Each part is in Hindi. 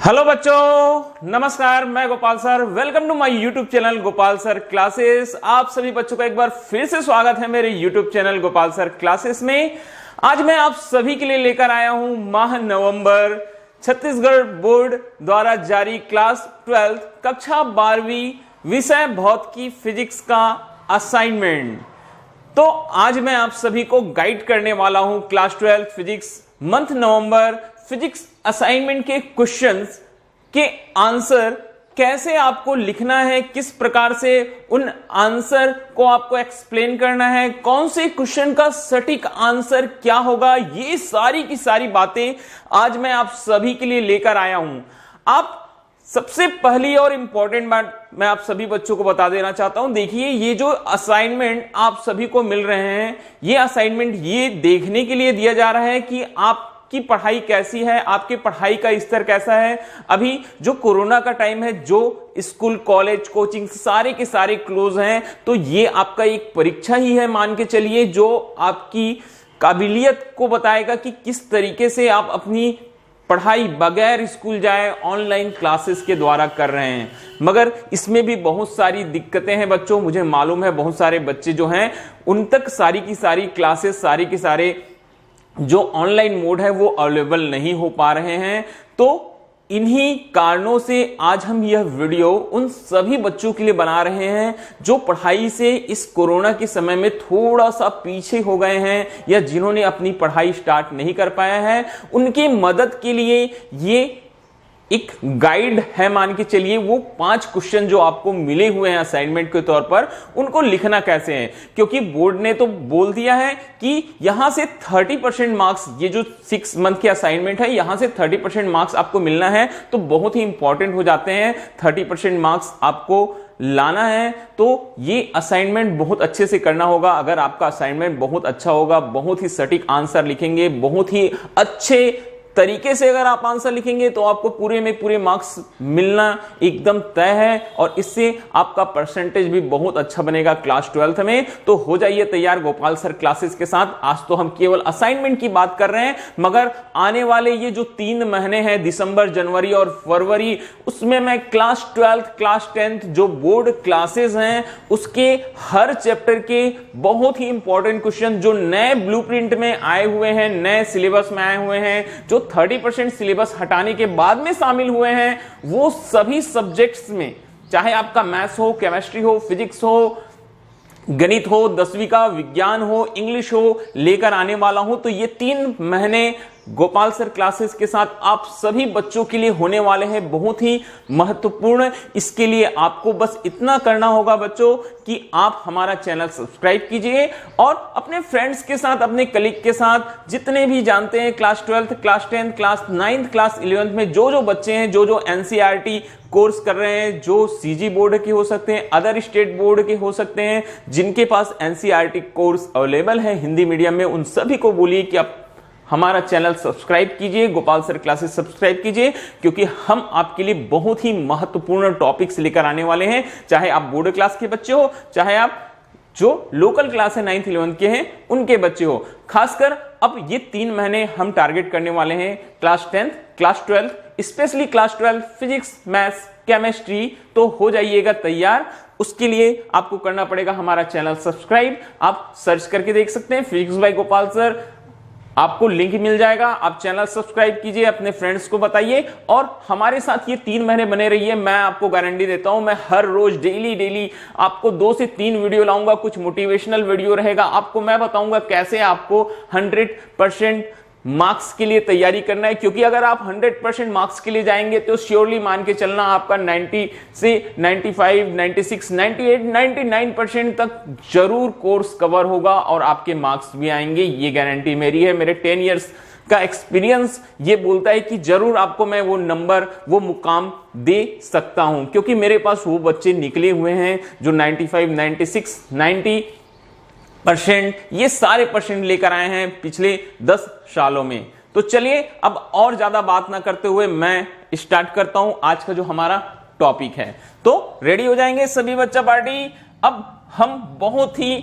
हेलो बच्चों, नमस्कार। मैं Gopal sir, welcome to my YouTube channel Gopal sir classes. आप सभी बच्चों का एक बार फिर से स्वागत है मेरे YouTube channel Gopal sir classes में। आज मैं आप सभी के लिए लेकर आया हूं माह नवंबर छत्तीसगढ़ बोर्ड द्वारा जारी क्लास 12 कक्षा 12वीं विषय भौतिकी फिजिक्स का असाइनमेंट। तो आज मैं आप सभी को गाइड करने वाला हूं क्लास 12 फिजिक्स मंथ नवंबर फिजिक्स असाइनमेंट के क्वेश्चंस के आंसर कैसे आपको लिखना है, किस प्रकार से उन आंसर को आपको एक्सप्लेन करना है, कौन से क्वेश्चन का सटीक आंसर क्या होगा, ये सारी की सारी बातें आज मैं आप सभी के लिए लेकर आया हूं। आप सबसे पहली और इंपॉर्टेंट बात मैं आप सभी बच्चों को बता देना चाहता हूं। देखिए, ये जो असाइनमेंट आप सभी को मिल रहे हैं, ये असाइनमेंट ये देखने के लिए दिया जा रहा है कि आपकी पढ़ाई कैसी है, आपके पढ़ाई का स्तर कैसा है। अभी जो कोरोना का टाइम है, जो स्कूल कॉलेज कोचिंग सारे के सारे क्लोज हैं, तो ये आपका एक परीक्षा ही है मान के चलिए, जो आपकी काबिलियत को बताएगा कि किस तरीके से आप अपनी पढ़ाई बगैर स्कूल जाए ऑनलाइन क्लासेस के द्वारा कर रहे हैं। मगर इसमें भी बहुत सारी दिक्कतें हैं बच्चों। मुझे मालूम है बहुत सारे बच्चे जो हैं उन तक सारी की सारी क्लासेस, सारी की सारे जो ऑनलाइन मोड है वो अवेलेबल नहीं हो पा रहे हैं। तो इन्हीं कारणों से आज हम यह वीडियो उन सभी बच्चों के लिए बना रहे हैं जो पढ़ाई से इस कोरोना के समय में थोड़ा सा पीछे हो गए हैं या जिन्होंने अपनी पढ़ाई स्टार्ट नहीं कर पाया है। उनकी मदद के लिए ये एक गाइड है मान के चलिए। वो 5 क्वेश्चन जो आपको मिले हुए हैं असाइनमेंट के तौर पर, उनको लिखना कैसे है, क्योंकि बोर्ड ने तो बोल दिया है कि यहां से 30% मार्क्स, ये जो 6 मंथ के असाइनमेंट है, यहां से 30% मार्क्स आपको मिलना है। तो बहुत ही इंपॉर्टेंट हो जाते हैं, 30% मार्क्स आपको लाना है। तो ये असाइनमेंट बहुत अच्छे से करना होगा। अगर आपका असाइनमेंट बहुत अच्छा होगा, बहुत ही सटीक आंसर लिखेंगे, बहुत ही अच्छे तरीके से अगर आप आंसर लिखेंगे, तो आपको पूरे में पूरे मार्क्स मिलना एकदम तय है। और इससे आपका परसेंटेज भी बहुत अच्छा बनेगा क्लास 12 में। तो हो जाइए तैयार गोपाल सर क्लासेस के साथ। आज तो हम केवल असाइनमेंट की बात कर रहे हैं, मगर आने वाले ये जो 3 महीने हैं, दिसंबर, जनवरी और फरवरी, उसमें मैं क्लास 12 क्लास 10 जो बोर्ड क्लासेस हैं उसके हर चैप्टर के बहुत ही इंपॉर्टेंट क्वेश्चन जो नए ब्लूप्रिंट में आए हुए हैं, नए सिलेबस में आए हुए हैं, जो 30% सिलेबस हटाने के बाद में शामिल हुए हैं, वो सभी सब्जेक्ट्स में, चाहे आपका मैथ्स हो, केमिस्ट्री हो, फिजिक्स हो, गणित हो, 10वीं का विज्ञान हो, इंग्लिश हो, लेकर आने वाला हूं। तो ये 3 महीने गोपाल सर क्लासेस के साथ आप सभी बच्चों के लिए होने वाले हैं, बहुत ही महत्वपूर्ण। इसके लिए आपको बस इतना करना होगा बच्चों कि आप हमारा चैनल सब्सक्राइब कीजिए और अपने फ्रेंड्स के साथ, अपने कलीग के साथ, जितने भी जानते हैं क्लास 12 क्लास 10 क्लास 9 क्लास 11 में जो बच्चे हैं, जो एनसीईआरटी कोर्स कर रहे हैं, जो सीजी बोर्ड के हो सकते हैं, अदर स्टेट बोर्ड के हो सकते हैं, जिनके पास एनसीईआरटी कोर्स अवेलेबल है हिंदी मीडियम में, उन सभी को बोलिए कि आप हमारा चैनल सब्सक्राइब कीजिए, गोपाल सर क्लासेस सब्सक्राइब कीजिए, क्योंकि हम आपके लिए बहुत ही महत्वपूर्ण टॉपिक्स लेकर आने वाले हैं। चाहे आप बोर्ड क्लास के बच्चे हो, चाहे आप जो लोकल क्लास है 9th 11th के हैं उनके बच्चे हो। खासकर अब ये 3 महीने हम टारगेट करने वाले हैं class 10 class 12, specially class 12 physics, maths, chemistry. तो हो जाइएगा तैयार। उसके लिए आपको करना पड़ेगा हमारा चैनल सब्सक्राइब। आप सर्च करके देख सकते हैं फिजिक्स बाय गोपाल सर, आपको लिंक मिल जाएगा। आप चैनल सब्सक्राइब कीजिए, अपने फ्रेंड्स को बताइए और हमारे साथ ये 3 महीने बने रहिए। मैं आपको गारंटी देता हूं, मैं हर रोज डेली आपको 2 से 3 वीडियो लाऊंगा। कुछ मोटिवेशनल वीडियो रहेगा, आपको मैं बताऊंगा कैसे आपको 100% मार्क्स के लिए तैयारी करना है। क्योंकि अगर आप 100% मार्क्स के लिए जाएंगे तो श्योरली मान के चलना आपका 90 से 95, 96, 98, 99% तक जरूर कोर्स कवर होगा और आपके मार्क्स भी आएंगे। ये गारंटी मेरी है, मेरे 10 इयर्स का एक्सपीरियंस ये बोलता है कि जरूर आपको मैं वो नंबर, वो मुकाम दे सकता हूं, क्योंकि मेरे पास वो बच्चे निकले हुए हैं जो 95, 96, 90% ये सारे परसेंट लेकर आए हैं पिछले 10 सालों में। तो चलिए अब और ज्यादा बात ना करते हुए मैं स्टार्ट करता हूं आज का जो हमारा टॉपिक है। तो रेडी हो जाएंगे सभी बच्चा पार्टी। अब हम बहुत ही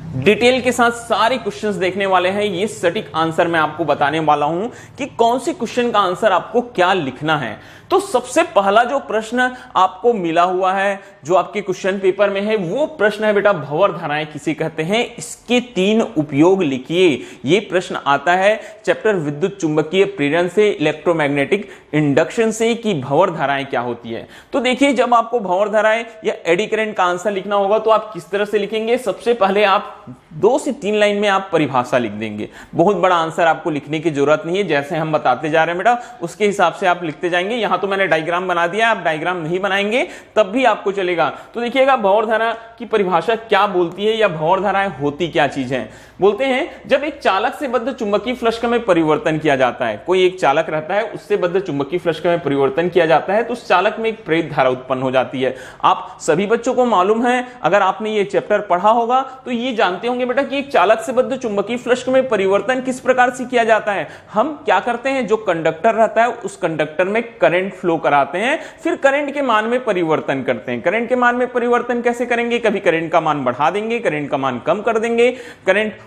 डिटेल के साथ सारे क्वेश्चंस देखने वाले हैं। ये सटीक आंसर मैं आपको बताने वाला हूं कि कौन से क्वेश्चन का आंसर आपको क्या लिखना है। तो सबसे पहला जो प्रश्न आपको मिला हुआ है जो आपके क्वेश्चन पेपर में है वो प्रश्न है बेटा, भंवर धाराएं किसे कहते हैं, इसके 3 उपयोग लिखिए। ये प्रश्न आता है चैप्टर विद्युत चुंबकीय प्रेरण से, इलेक्ट्रोमैग्नेटिक इंडक्शन से, कि भंवर धाराएं क्या होती है। तो देखिए, जब आपको भंवर धाराएं या एडी करंट का आंसर लिखना होगा तो आप किस तरह से लिखेंगे। सबसे पहले आप 2 से 3 लाइन में आप परिभाषा लिख देंगे। बहुत बड़ा आंसर आपको लिखने की जरूरत नहीं है, जैसे हम बताते जा रहे हैं बेटा उसके हिसाब से आप लिखते जाएंगे। यहां तो मैंने डायग्राम बना दिया, आप डायग्राम नहीं बनाएंगे तब भी आपको चलेगा। तो देखिएगा, भंवर धारा की परिभाषा क्या बोलती है या भंवर धाराएं होती क्या चीज है। बोलते हैं जब एक चालक से बद्ध चुंबकीय फ्लक्स में परिवर्तन किया जाता है, कोई एक चालक रहता है उससे बद्ध चुंबकीय फ्लक्स में परिवर्तन किया जाता है तो उस चालक में एक प्रेरित धारा उत्पन्न हो जाती है। आप सभी बच्चों को मालूम है, अगर आपने ये चैप्टर पढ़ा होगा तो ये जानते होंगे बेटा कि एक चालक से बद्ध चुंबकीय फ्लक्स में परिवर्तन किस प्रकार से किया जाता है। हम क्या करते हैं, जो कंडक्टर रहता है उस कंडक्टर में करंट फ्लो कराते हैं, फिर करंट के मान में परिवर्तन करते हैं। करंट के मान में परिवर्तन कैसे करेंगे, कभी करंट का मान बढ़ा देंगे, करंट का मान कम कर देंगे, करंट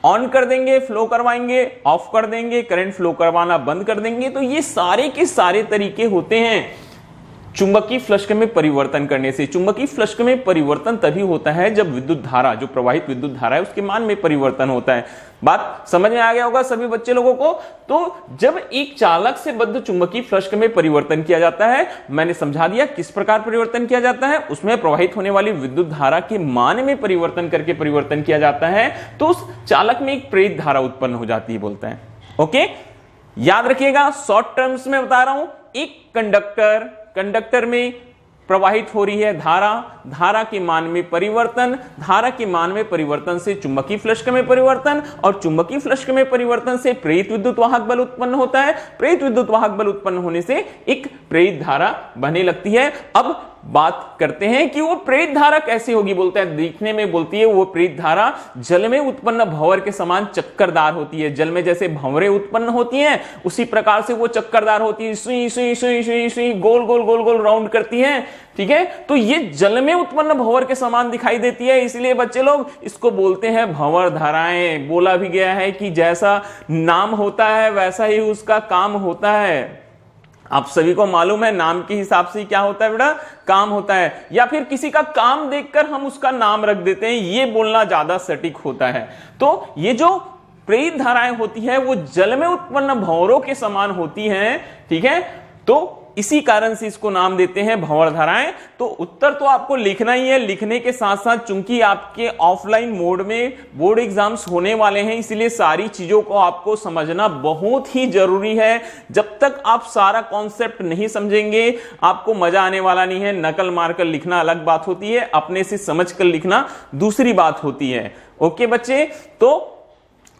ऑन कर देंगे, फ्लो करवाएंगे, ऑफ कर देंगे, करंट फ्लो करवाना बंद कर देंगे। तो ये सारे के सारे तरीके होते हैं चुंबकीय फ्लक्स में परिवर्तन करने से। चुंबकीय फ्लक्स में परिवर्तन तभी होता है जब विद्युत धारा, जो प्रवाहित विद्युत धारा है उसके मान में परिवर्तन होता है। बात समझ में आ गया होगा सभी बच्चे लोगों को। तो जब एक चालक से बद्ध चुंबकीय फ्लक्स में परिवर्तन किया जाता है, मैंने समझा दिया किस प्रकार परिवर्तन किया जाता है, उसमें प्रवाहित होने वाली विद्युत धारा के मान में परिवर्तन करके परिवर्तन किया जाता है, तो उस चालक में एक प्रेरित धारा उत्पन्न हो जाती है बोलते हैं। ओके, याद रखिएगा, शॉर्ट टर्म्स में बता रहा हूं। एक कंडक्टर में प्रवाहित हो रही है धारा, धारा के मान में परिवर्तन, धारा के मान में परिवर्तन से चुंबकीय फ्लक्स में परिवर्तन, और चुंबकीय फ्लक्स में परिवर्तन से प्रेरित विद्युत वाहक बल उत्पन्न होता है। प्रेरित विद्युत वाहक बल उत्पन्न होने से एक प्रेरित धारा बहने लगती है। अब बात करते हैं कि वो प्रेरित धारा कैसे होगी। बोलते हैं दिखने में, बोलती है वो प्रेरित धारा जल में उत्पन्न भंवर के समान चक्करदार होती है। जल में जैसे भंवरें उत्पन्न होती हैं उसी प्रकार से वो चक्करदार होती है, सुई सुई सुई सुई सुई गोल गोल गोल गोल राउंड करती है। ठीक है, तो ये जल में उत्पन्न भंवर के समान दिखाई देती है, इसलिए बच्चे लोग इसको बोलते हैं भंवर धाराएं। बोला भी गया है कि जैसा नाम होता है वैसा ही उसका काम होता है। आप सभी को मालूम है नाम के हिसाब से क्या होता है बेटा, काम होता है, या फिर किसी का काम देखकर हम उसका नाम रख देते हैं, ये बोलना ज्यादा सटीक होता है। तो ये जो प्रेरित धाराएं होती है वो जल में उत्पन्न भंवरों के समान होती हैं। ठीक है, तो इसी कारण से इसको नाम देते हैं भंवर धाराएं। तो उत्तर तो आपको लिखना ही है, लिखने के साथ साथ चूंकि आपके ऑफलाइन मोड में बोर्ड एग्जाम्स होने वाले हैं इसलिए सारी चीजों को आपको समझना बहुत ही जरूरी है। जब तक आप सारा कॉन्सेप्ट नहीं समझेंगे आपको मजा आने वाला नहीं है। नकल मारकर लिखना अलग बात होती है, अपने से समझकर लिखना दूसरी बात होती है। ओके बच्चे, तो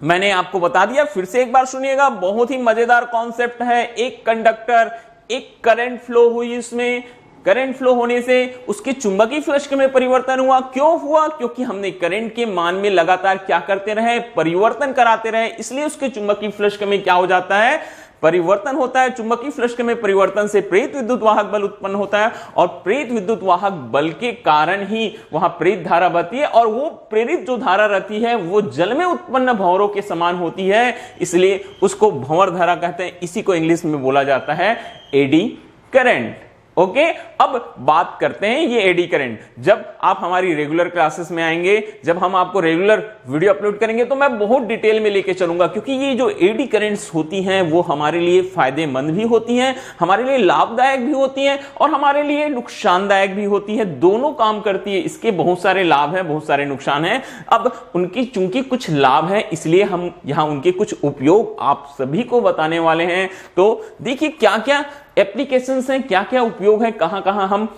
मैंने आपको बता दिया, फिर से एक बार सुनिएगा, बहुत ही मजेदार कॉन्सेप्ट है। एक कंडक्टर, एक करंट फ्लो हुई, इसमें करंट फ्लो होने से उसके चुंबकीय फ्लक्स में परिवर्तन हुआ। क्यों हुआ, क्योंकि हमने करंट के मान में लगातार क्या करते रहे, परिवर्तन कराते रहे, इसलिए उसके चुंबकीय फ्लक्स में क्या हो जाता है, परिवर्तन होता है। चुंबकीय फ्लक्स में परिवर्तन से प्रेरित विद्युत वाहक बल उत्पन्न होता है, और प्रेरित विद्युत वाहक बल के कारण ही वहां प्रेरित धारा बहती है, और वो प्रेरित जो धारा रहती है वो जल में उत्पन्न भंवरों के समान होती है, इसलिए उसको भंवर धारा कहते हैं। इसी को इंग्लिश में बोला जाता है एडी करंट। ओके, अब बात करते हैं ये एडी करंट। जब आप हमारी रेगुलर क्लासेस में आएंगे, जब हम आपको रेगुलर वीडियो अपलोड करेंगे तो मैं बहुत डिटेल में लेके चलूंगा, क्योंकि ये जो एडी करंट्स होती हैं वो हमारे लिए फायदेमंद भी होती हैं, हमारे लिए लाभदायक भी होती हैं, और हमारे लिए नुकसानदायक भी होती है। दोनों काम करती है, इसके बहुत सारे लाभ हैं, बहुत सारे नुकसान हैं। अब उनकी चूंकि कुछ लाभ है इसलिए हम यहां उनके कुछ उपयोग आप सभी को बताने वाले हैं। तो देखिए क्या क्या एप्लीकेशंस हैं, क्या क्या उपयोग है, कहां कहां हम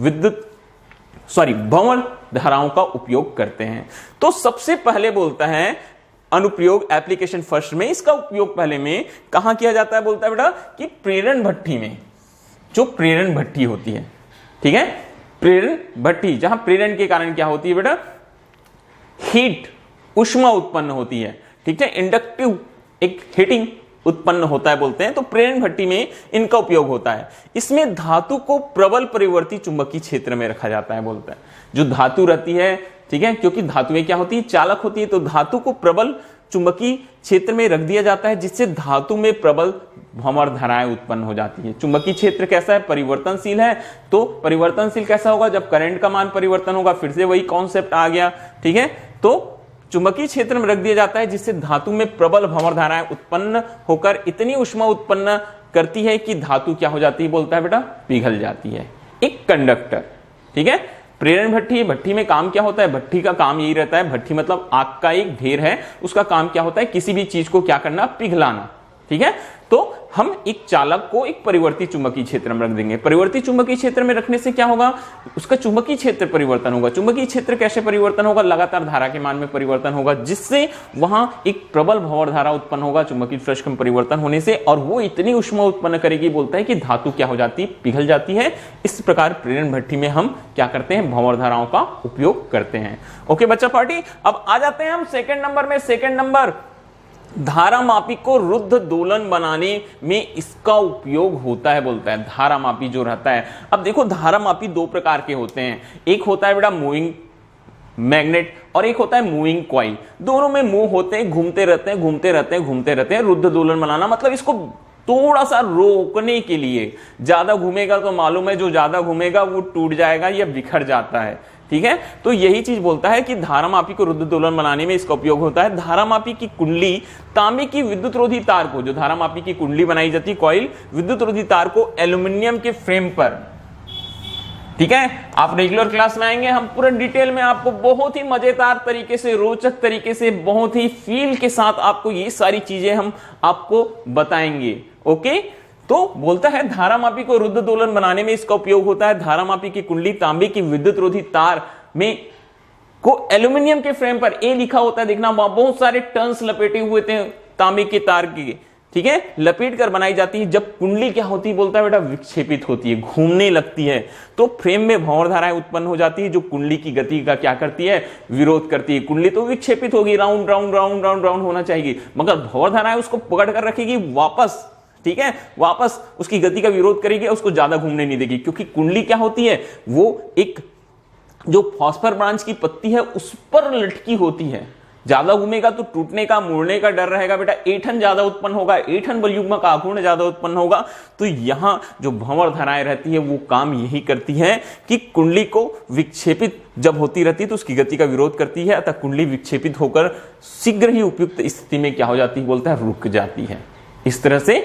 भंवर धाराओं का उपयोग करते हैं। तो सबसे पहले बोलता है अनुप्रयोग, एप्लीकेशन फर्स्ट में, इसका उपयोग पहले में कहां किया जाता है, बोलता है बेटा कि प्रेरण भट्ठी में। जो प्रेरण भट्ठी होती है, ठीक है, प्रेरण भट्ठी, जहां प्रेरण के कारण क्या होती है बेटा, हीट, उष्मा उत्पन्न होती है। ठीक है, इंडक्टिव एक हीटिंग उत्पन्न होता है बोलते हैं। तो प्रेरण भट्ठी में इनका उपयोग होता है। इसमें धातु को प्रबल परिवर्ती चुंबकीय क्षेत्र में रखा जाता है बोलता है। जो धातु रहती है ठीक है, क्योंकि धातुएं क्या होती है, चालक होती है। तो धातु को प्रबल चुंबकीय क्षेत्र में रख दिया जाता है, जिससे धातु में प्रबल भंवर धाराएं उत्पन्न हो जाती है। चुंबकीय क्षेत्र कैसा है, परिवर्तनशील है। तो परिवर्तनशील कैसा होगा, जब करंट का मान परिवर्तन होगा, फिर से वही कॉन्सेप्ट आ गया, ठीक है। तो चुंबकीय क्षेत्र में रख दिया जाता है, जिससे धातु में प्रबल भंवर धाराएं उत्पन्न होकर इतनी ऊष्मा उत्पन्न करती है कि धातु क्या हो जाती है, बोलता है बेटा, पिघल जाती है। एक कंडक्टर, ठीक है। प्रेरण भट्ठी, भट्ठी में काम क्या होता है, भट्ठी का काम यही रहता है, भट्ठी मतलब आग का एक ढेर है, उसका काम क्या होता है, किसी भी चीज को क्या करना, पिघलाना, ठीक है। तो हम एक चालक को एक परिवर्ती चुंबकीय क्षेत्र में रख देंगे। परिवर्ती चुंबकीय क्षेत्र में रखने से क्या होगा, उसका चुंबकीय क्षेत्र परिवर्तन होगा। चुंबकीय क्षेत्र कैसे परिवर्तन होगा, लगातार धारा के मान में परिवर्तन होगा, जिससे वहां एक प्रबल भंवर धारा उत्पन्न होगा चुंबकीय फ्लक्स में परिवर्तन होने से, और वो इतनी ऊष्मा उत्पन्न करेगी, बोलता है कि धातु क्या हो जाती है, पिघल जाती है। इस प्रकार प्रेरण भट्ठी में हम क्या करते हैं, भंवर धाराओं का उपयोग करते हैं। ओके बच्चा पार्टी, अब आ जाते हैं हम सेकेंड नंबर में। सेकेंड नंबर, धारामापी को रुद्ध दोलन बनाने में इसका उपयोग होता है, बोलता है। धारामापी जो रहता है, अब देखो धारामापी दो प्रकार के होते हैं, एक होता है बेटा मूविंग मैग्नेट और एक होता है मूविंग कॉइल। दोनों में मूव होते हैं, घूमते रहते हैं, घूमते रहते हैं, घूमते रहते हैं। रुद्ध दोलन बनाना मतलब इसको थोड़ा सा रोकने के लिए, ज्यादा घूमेगा तो मालूम है जो ज्यादा घूमेगा वो टूट जाएगा या बिखर जाता है, ठीक है। तो यही चीज बोलता है कि धारामापी को रुद्ध दोलन बनाने में इसका उपयोग होता है। धारामापी की कुंडली तांबे की विद्युत रोधी तार को, जो धारामापी की कुंडली बनाई जाती है कॉइल, विद्युत रोधी तार को एल्यूमिनियम के फ्रेम पर, ठीक है। आप रेगुलर क्लास में आएंगे, हम पूरा डिटेल में आपको बहुत ही मजेदार तरीके से, रोचक तरीके से, बहुत ही फील के साथ आपको ये सारी चीजें हम आपको बताएंगे। ओके, तो बोलता है धारामापी को रुद्ध दोलन बनाने में इसका उपयोग होता है। धारामापी की कुंडली तांबे की विद्युत रोधी तार में को एल्यूमिनियम के फ्रेम पर, ए लिखा होता है, देखना वहां बहुत सारे टर्न्स लपेटे हुए थे तांबे के तार के, ठीक है, लपेट कर बनाई जाती है। जब कुंडली क्या होती है, बोलता है बेटा, विक्षेपित होती है, घूमने लगती है, तो फ्रेम में भंवर धाराएं उत्पन्न हो जाती है, जो कुंडली की गति का क्या करती है, विरोध करती है। कुंडली तो विक्षेपित होगी, round round round round round होना चाहिए, मगर भंवर धाराएं उसको पकड़ कर रखेगी वापस, ठीक है, वापस उसकी गति का विरोध करेगी, उसको ज्यादा घूमने नहीं देगी। क्योंकि कुंडली क्या होती है, वो एक जो फॉस्फर ब्रांच की पत्ती है उस पर लटकी होती है। ज्यादा घूमेगा तो टूटने का, मुड़ने का डर रहेगा बेटा, ऐंठन ज्यादा उत्पन्न होगा, ऐंठन बलयुग्मक आघूर्ण ज्यादा उत्पन्न होगा। तो यहां जो भंवर धाराएं रहती है वो काम यही करती है कि कुंडली को विक्षेपित जब होती रहती है तो उसकी गति का विरोध करती है, अतः कुंडली विक्षेपित होकर शीघ्र ही उपयुक्त स्थिति में क्या हो जाती है, बोलता है, रुक जाती है। इस तरह से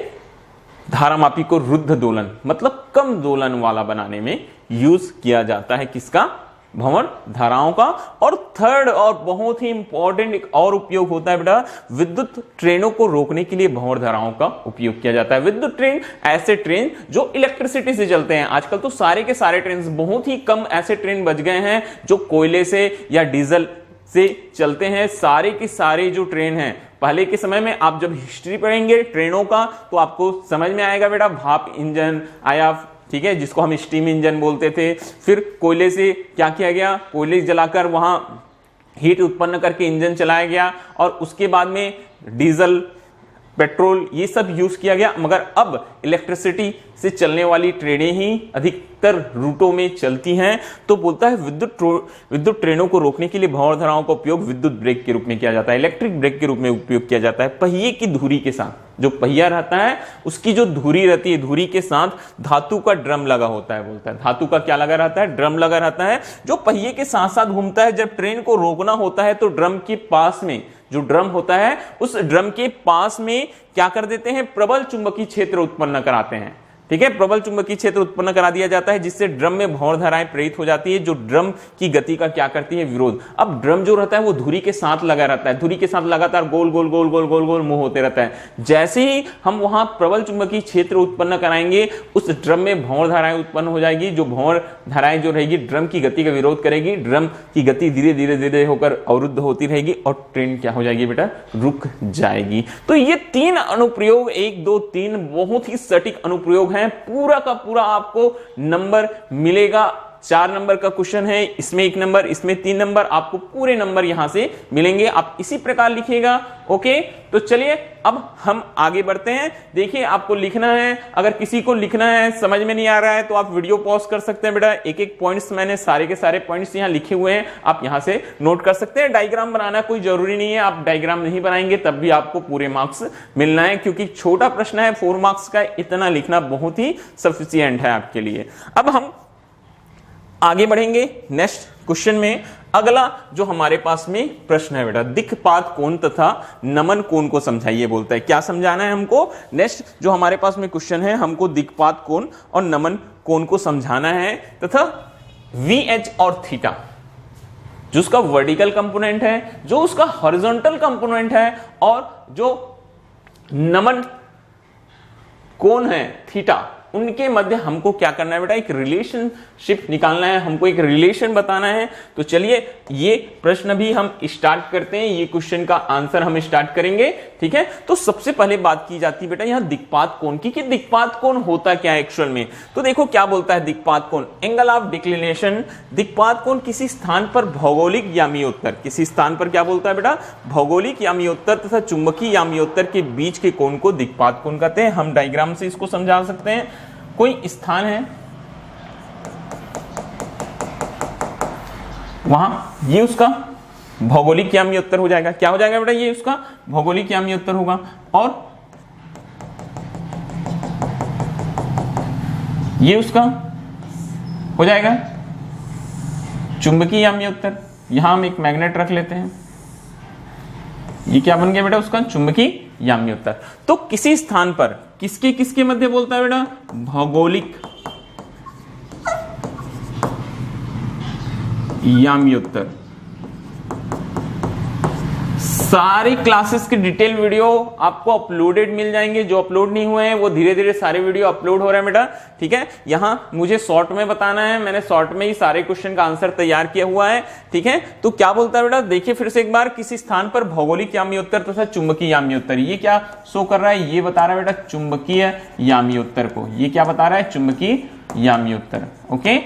धारामापी को रुद्ध दोलन मतलब कम दोलन वाला बनाने में यूज किया जाता है, किसका, भंवर धाराओं का। और थर्ड और बहुत ही इंपॉर्टेंट एक और उपयोग होता है बेटा, विद्युत ट्रेनों को रोकने के लिए भंवर धाराओं का उपयोग किया जाता है। विद्युत ट्रेन ऐसे ट्रेन जो इलेक्ट्रिसिटी से चलते हैं। आजकल तो सारे के सारे ट्रेन, बहुत ही कम ऐसे ट्रेन बच गए हैं जो कोयले से या डीजल से चलते हैं। सारे के सारे जो ट्रेन हैं, पहले के समय में आप जब हिस्ट्री पढ़ेंगे ट्रेनों का तो आपको समझ में आएगा बेटा, भाप इंजन आया, ठीक है, जिसको हम स्टीम इंजन बोलते थे। फिर कोयले से क्या किया गया, कोयले जलाकर वहां हीट उत्पन्न करके इंजन चलाया गया, और उसके बाद में डीजल, पेट्रोल, ये सब यूज किया गया। मगर अब इलेक्ट्रिसिटी से चलने वाली ट्रेनें ही अधिकतर रूटों में चलती हैं। तो बोलता है विद्युत ट्रेनों को रोकने के लिए भंवर धाराओं का उपयोग विद्युत ब्रेक के रूप में किया जाता है, इलेक्ट्रिक ब्रेक के रूप में उपयोग किया जाता है। पहिए की धुरी के साथ, जो पहिया रहता है उसकी जो धुरी रहती है, धुरी के साथ धातु का ड्रम लगा होता है, बोलता है। धातु का क्या लगा रहता है, ड्रम लगा रहता है, जो पहिए के साथ साथ घूमता है। जब ट्रेन को रोकना होता है तो ड्रम के पास में जो ड्रम होता है, उस ड्रम के पास में क्या कर देते हैं, प्रबल चुंबकीय क्षेत्र उत्पन्न कराते हैं, ठीक है। प्रबल चुंबकीय क्षेत्र उत्पन्न करा दिया जाता है, जिससे ड्रम में भंवर धाराएं प्रेरित हो जाती है, जो ड्रम की गति का क्या करती है, विरोध। अब ड्रम जो रहता है वो धुरी के साथ लगा रहता है, धुरी के साथ लगातार गोल गोल गोल गोल गोल गोल मूव होते रहता है। जैसे ही हम वहां प्रबल चुंबकीय क्षेत्र उत्पन्न कराएंगे, उस ड्रम में भंवर धाराएं उत्पन्न हो जाएगी। जो भंवर धाराएं जो रहेगी ड्रम की गति का विरोध करेगी, ड्रम की गति धीरे धीरे धीरे होकर अवरुद्ध होती रहेगी और ट्रेन क्या हो जाएगी बेटा, रुक जाएगी। तो ये तीन अनुप्रयोग, 1 2 3 बहुत ही सटीक अनुप्रयोग हैं। पूरा का पूरा आपको नंबर मिलेगा 4 नंबर का क्वेश्चन है, इसमें 1 नंबर, इसमें 3 नंबर, आपको पूरे नंबर यहां से मिलेंगे। आप इसी प्रकार लिखिएगा। ओके, तो चलिए अब हम आगे बढ़ते हैं। देखिए आपको लिखना है, अगर किसी को लिखना है समझ में नहीं आ रहा है तो आप वीडियो पॉज कर सकते हैं बेटा। एक एक पॉइंट्स मैंने सारे के सारे पॉइंट्स यहां लिखे हुए हैं, आप यहां से नोट कर सकते हैं। डायग्राम बनाना कोई जरूरी नहीं है, आप डायग्राम नहीं बनाएंगे तब भी आपको पूरे मार्क्स मिलना है, क्योंकि छोटा प्रश्न है 4 मार्क्स का, इतना लिखना बहुत ही सफिशिएंट है आपके लिए। अब हम आगे बढ़ेंगे नेक्स्ट क्वेश्चन में। अगला जो हमारे पास में प्रश्न है बेटा, दिक्पात कोण तथा नमन कोण को समझाइए बोलता है। क्या समझाना है हमको? नेक्स्ट जो हमारे पास में क्वेश्चन है, हमको दिक्पात कोण और नमन कोण को समझाना है तथा VH और थीटा, जो उसका वर्टिकल कंपोनेंट है, जो उसका हॉरिजॉन्टल कंपोनेंट है, और जो नमन कोण है थीटा, उनके मध्य हमको क्या करना है बेटा? एक रिलेशनशिप निकालना है, हमको एक रिलेशन बताना है। तो चलिए ये प्रश्न भी हम स्टार्ट करते हैं, ये क्वेश्चन का आंसर हम स्टार्ट करेंगे। ठीक है, तो सबसे पहले बात की जाती है बेटा यहां दिक्पात कोण की, कि दिक्पात कोण होता क्या है एक्चुअल में। तो देखो क्या बोलता है दिक्पात कोण, एंगल ऑफ डिक्लिनेशन। दिक्पात कोण किसी स्थान पर भौगोलिक यामियोत्तर, किसी स्थान पर क्या बोलता है बेटा? भौगोलिक यामियोत्तर तथा चुंबकीय यामियोत्तर के बीच के कोण को दिक्पात कोण कहते हैं। हम डायग्राम से इसको समझा सकते हैं। कोई स्थान है, वहां ये उसका भौगोलिक यामियोत्तर हो जाएगा। क्या हो जाएगा बेटा? ये उसका भौगोलिक यामियोत्तर होगा, और ये उसका हो जाएगा चुंबकीय यामियोत्तर। यहां हम एक मैग्नेट रख लेते हैं, ये क्या बन गया बेटा? उसका चुंबकीय यामियोत्तर। तो किसी स्थान पर किसके किसके मध्य बोलता है बेटा? भौगोलिक यामियोत्तर। सारी क्लासेस के डिटेल वीडियो आपको अपलोडेड मिल जाएंगे, जो अपलोड नहीं हुए हैं वो धीरे धीरे सारे वीडियो अपलोड हो रहे हैं बेटा। ठीक है, यहां मुझे शॉर्ट में बताना है, मैंने शॉर्ट में ही सारे क्वेश्चन का आंसर तैयार किया हुआ है। ठीक है, तो क्या बोलता है बेटा? देखिए फिर से एक बार, किसी स्थान पर भौगोलिक यामियोत्तर तथा चुंबकीय यामियोत्तर, ये क्या शो कर रहा है? ये बता रहा है बेटा चुंबकीय यामियोत्तर को। ये क्या बता रहा है? चुंबकीय यामियोत्तर। ओके,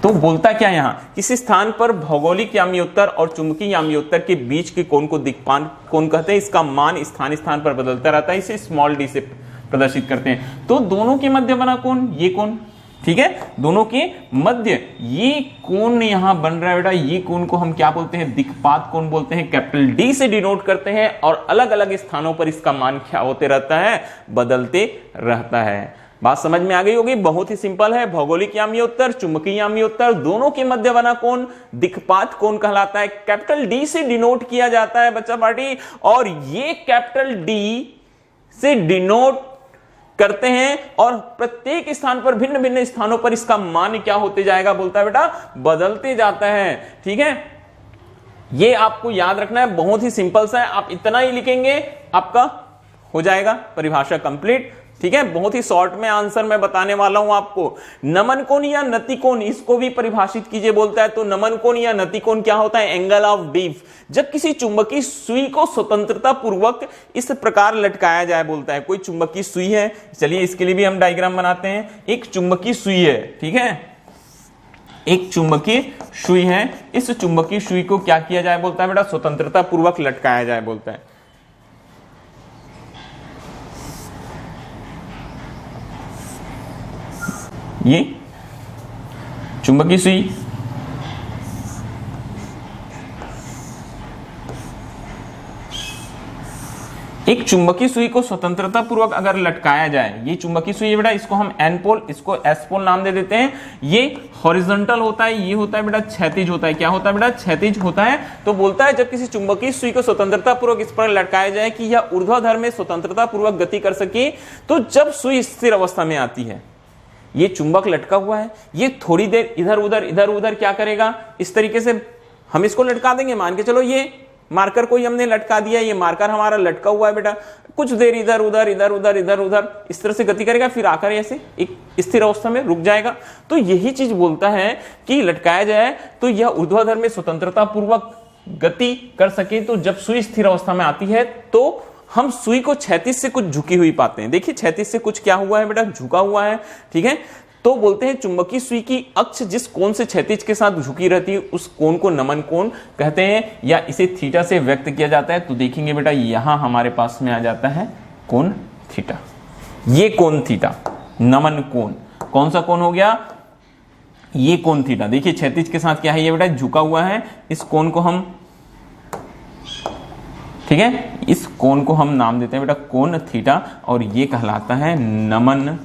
तो बोलता क्या यहां? किसी स्थान पर भौगोलिक यामियोत्तर और चुंबकीय यामियोत्तर के बीच के कोण को दिक्पात कोण कहते हैं। इसका मान स्थान स्थान पर बदलता रहता है, इसे स्मॉल डी से प्रदर्शित करते हैं। तो दोनों के मध्य बना कोण ये कोण। ठीक है, दोनों के मध्य ये कोण यहां बन रहा है बेटा, ये कोण को हम क्या बोलते हैं? दिक्पात कोण बोलते हैं। कैपिटल डी से डिनोट करते हैं, और अलग अलग स्थानों पर इसका मान क्या होते रहता है? बदलते रहता है। बात समझ में आ गई होगी, बहुत ही सिंपल है। भौगोलिक यामियोत्तर, चुंबकीय यामियोत्तर, दोनों के मध्य बना कोण दिक्पात कोण कहलाता है। कैपिटल डी से डिनोट किया जाता है बच्चा पार्टी, और ये कैपिटल डी से डिनोट करते हैं, और प्रत्येक स्थान पर भिन्न भिन्न स्थानों पर इसका मान क्या होते जाएगा? बोलता है बेटा बदलते जाता है। ठीक है, ये आपको याद रखना है, बहुत ही सिंपल सा है। आप इतना ही लिखेंगे, आपका हो जाएगा परिभाषा कंप्लीट। ठीक है, बहुत ही शॉर्ट में आंसर मैं बताने वाला हूं आपको। नमन कोण या नति कोण, इसको भी परिभाषित कीजिए बोलता है। तो नमन कोण या नति कोण क्या होता है? एंगल ऑफ डिफ, जब किसी चुंबकीय सुई को स्वतंत्रता पूर्वक इस प्रकार लटकाया जाए बोलता है। कोई चुंबकीय सुई है, चलिए इसके लिए भी हम डायग्राम बनाते हैं। एक चुंबकीय सुई है, ठीक है, एक चुंबकीय सुई है। इस चुंबकीय सुई को क्या किया जाए बोलता है बेटा? स्वतंत्रता पूर्वक लटकाया जाए बोलता है। ये चुंबकीय सुई, एक चुंबकीय सुई को स्वतंत्रता पूर्वक अगर लटकाया जाए, ये चुंबकीय सुई है बेटा, इसको हम एन पोल, इसको एस पोल नाम दे देते हैं। ये हॉरिजॉन्टल होता है, ये होता है बेटा क्षैतिज होता है। क्या होता है बेटा? क्षैतिज होता है। तो बोलता है जब किसी चुंबकीय सुई को स्वतंत्रता पूर्वक इस पर लटकाया जाए कि यह ऊर्ध्वाधर में स्वतंत्रता पूर्वक गति कर सके, तो जब सुई स्थिर अवस्था में आती है, ये चुंबक लटका हुआ है, ये थोड़ी देर इधर उधर क्या करेगा? इस तरीके से हम इसको लटका देंगे। मान के चलो ये मार्कर कोई हमने लटका दिया, ये मार्कर हमारा लटका हुआ है बेटा, कुछ देर इधर उधर इस तरह से गति करेगा, फिर आकर ऐसे एक स्थिर अवस्था में रुक जाएगा। तो यही चीज बोलता है कि लटकाया जाए तो यह ऊर्ध्वाधर में स्वतंत्रता पूर्वक गति कर सके। तो जब सुई स्थिर अवस्था में आती है तो हम सुई को क्षैतिज से कुछ झुकी हुई पाते हैं। देखिए क्षैतिज से कुछ क्या हुआ है बेटा? झुका हुआ है। ठीक है, तो बोलते हैं चुंबकीय सुई की अक्ष जिस कोण से क्षैतिज के साथ झुकी रहती है उस कोण को नमन कोण कहते हैं, या इसे थीटा से व्यक्त किया जाता है। तो देखेंगे बेटा यहां हमारे पास में आ जाता है कोण थीटा, ये कोण थीटा नमन कोण। कौन सा कोण हो गया? ये कोण थीटा। देखिए क्षैतिज के साथ क्या है ये बेटा, झुका हुआ है। इस कोण को हम, ठीक है, इस कोण को हम नाम देते हैं बेटा कोण थीटा, और ये कहलाता है नमन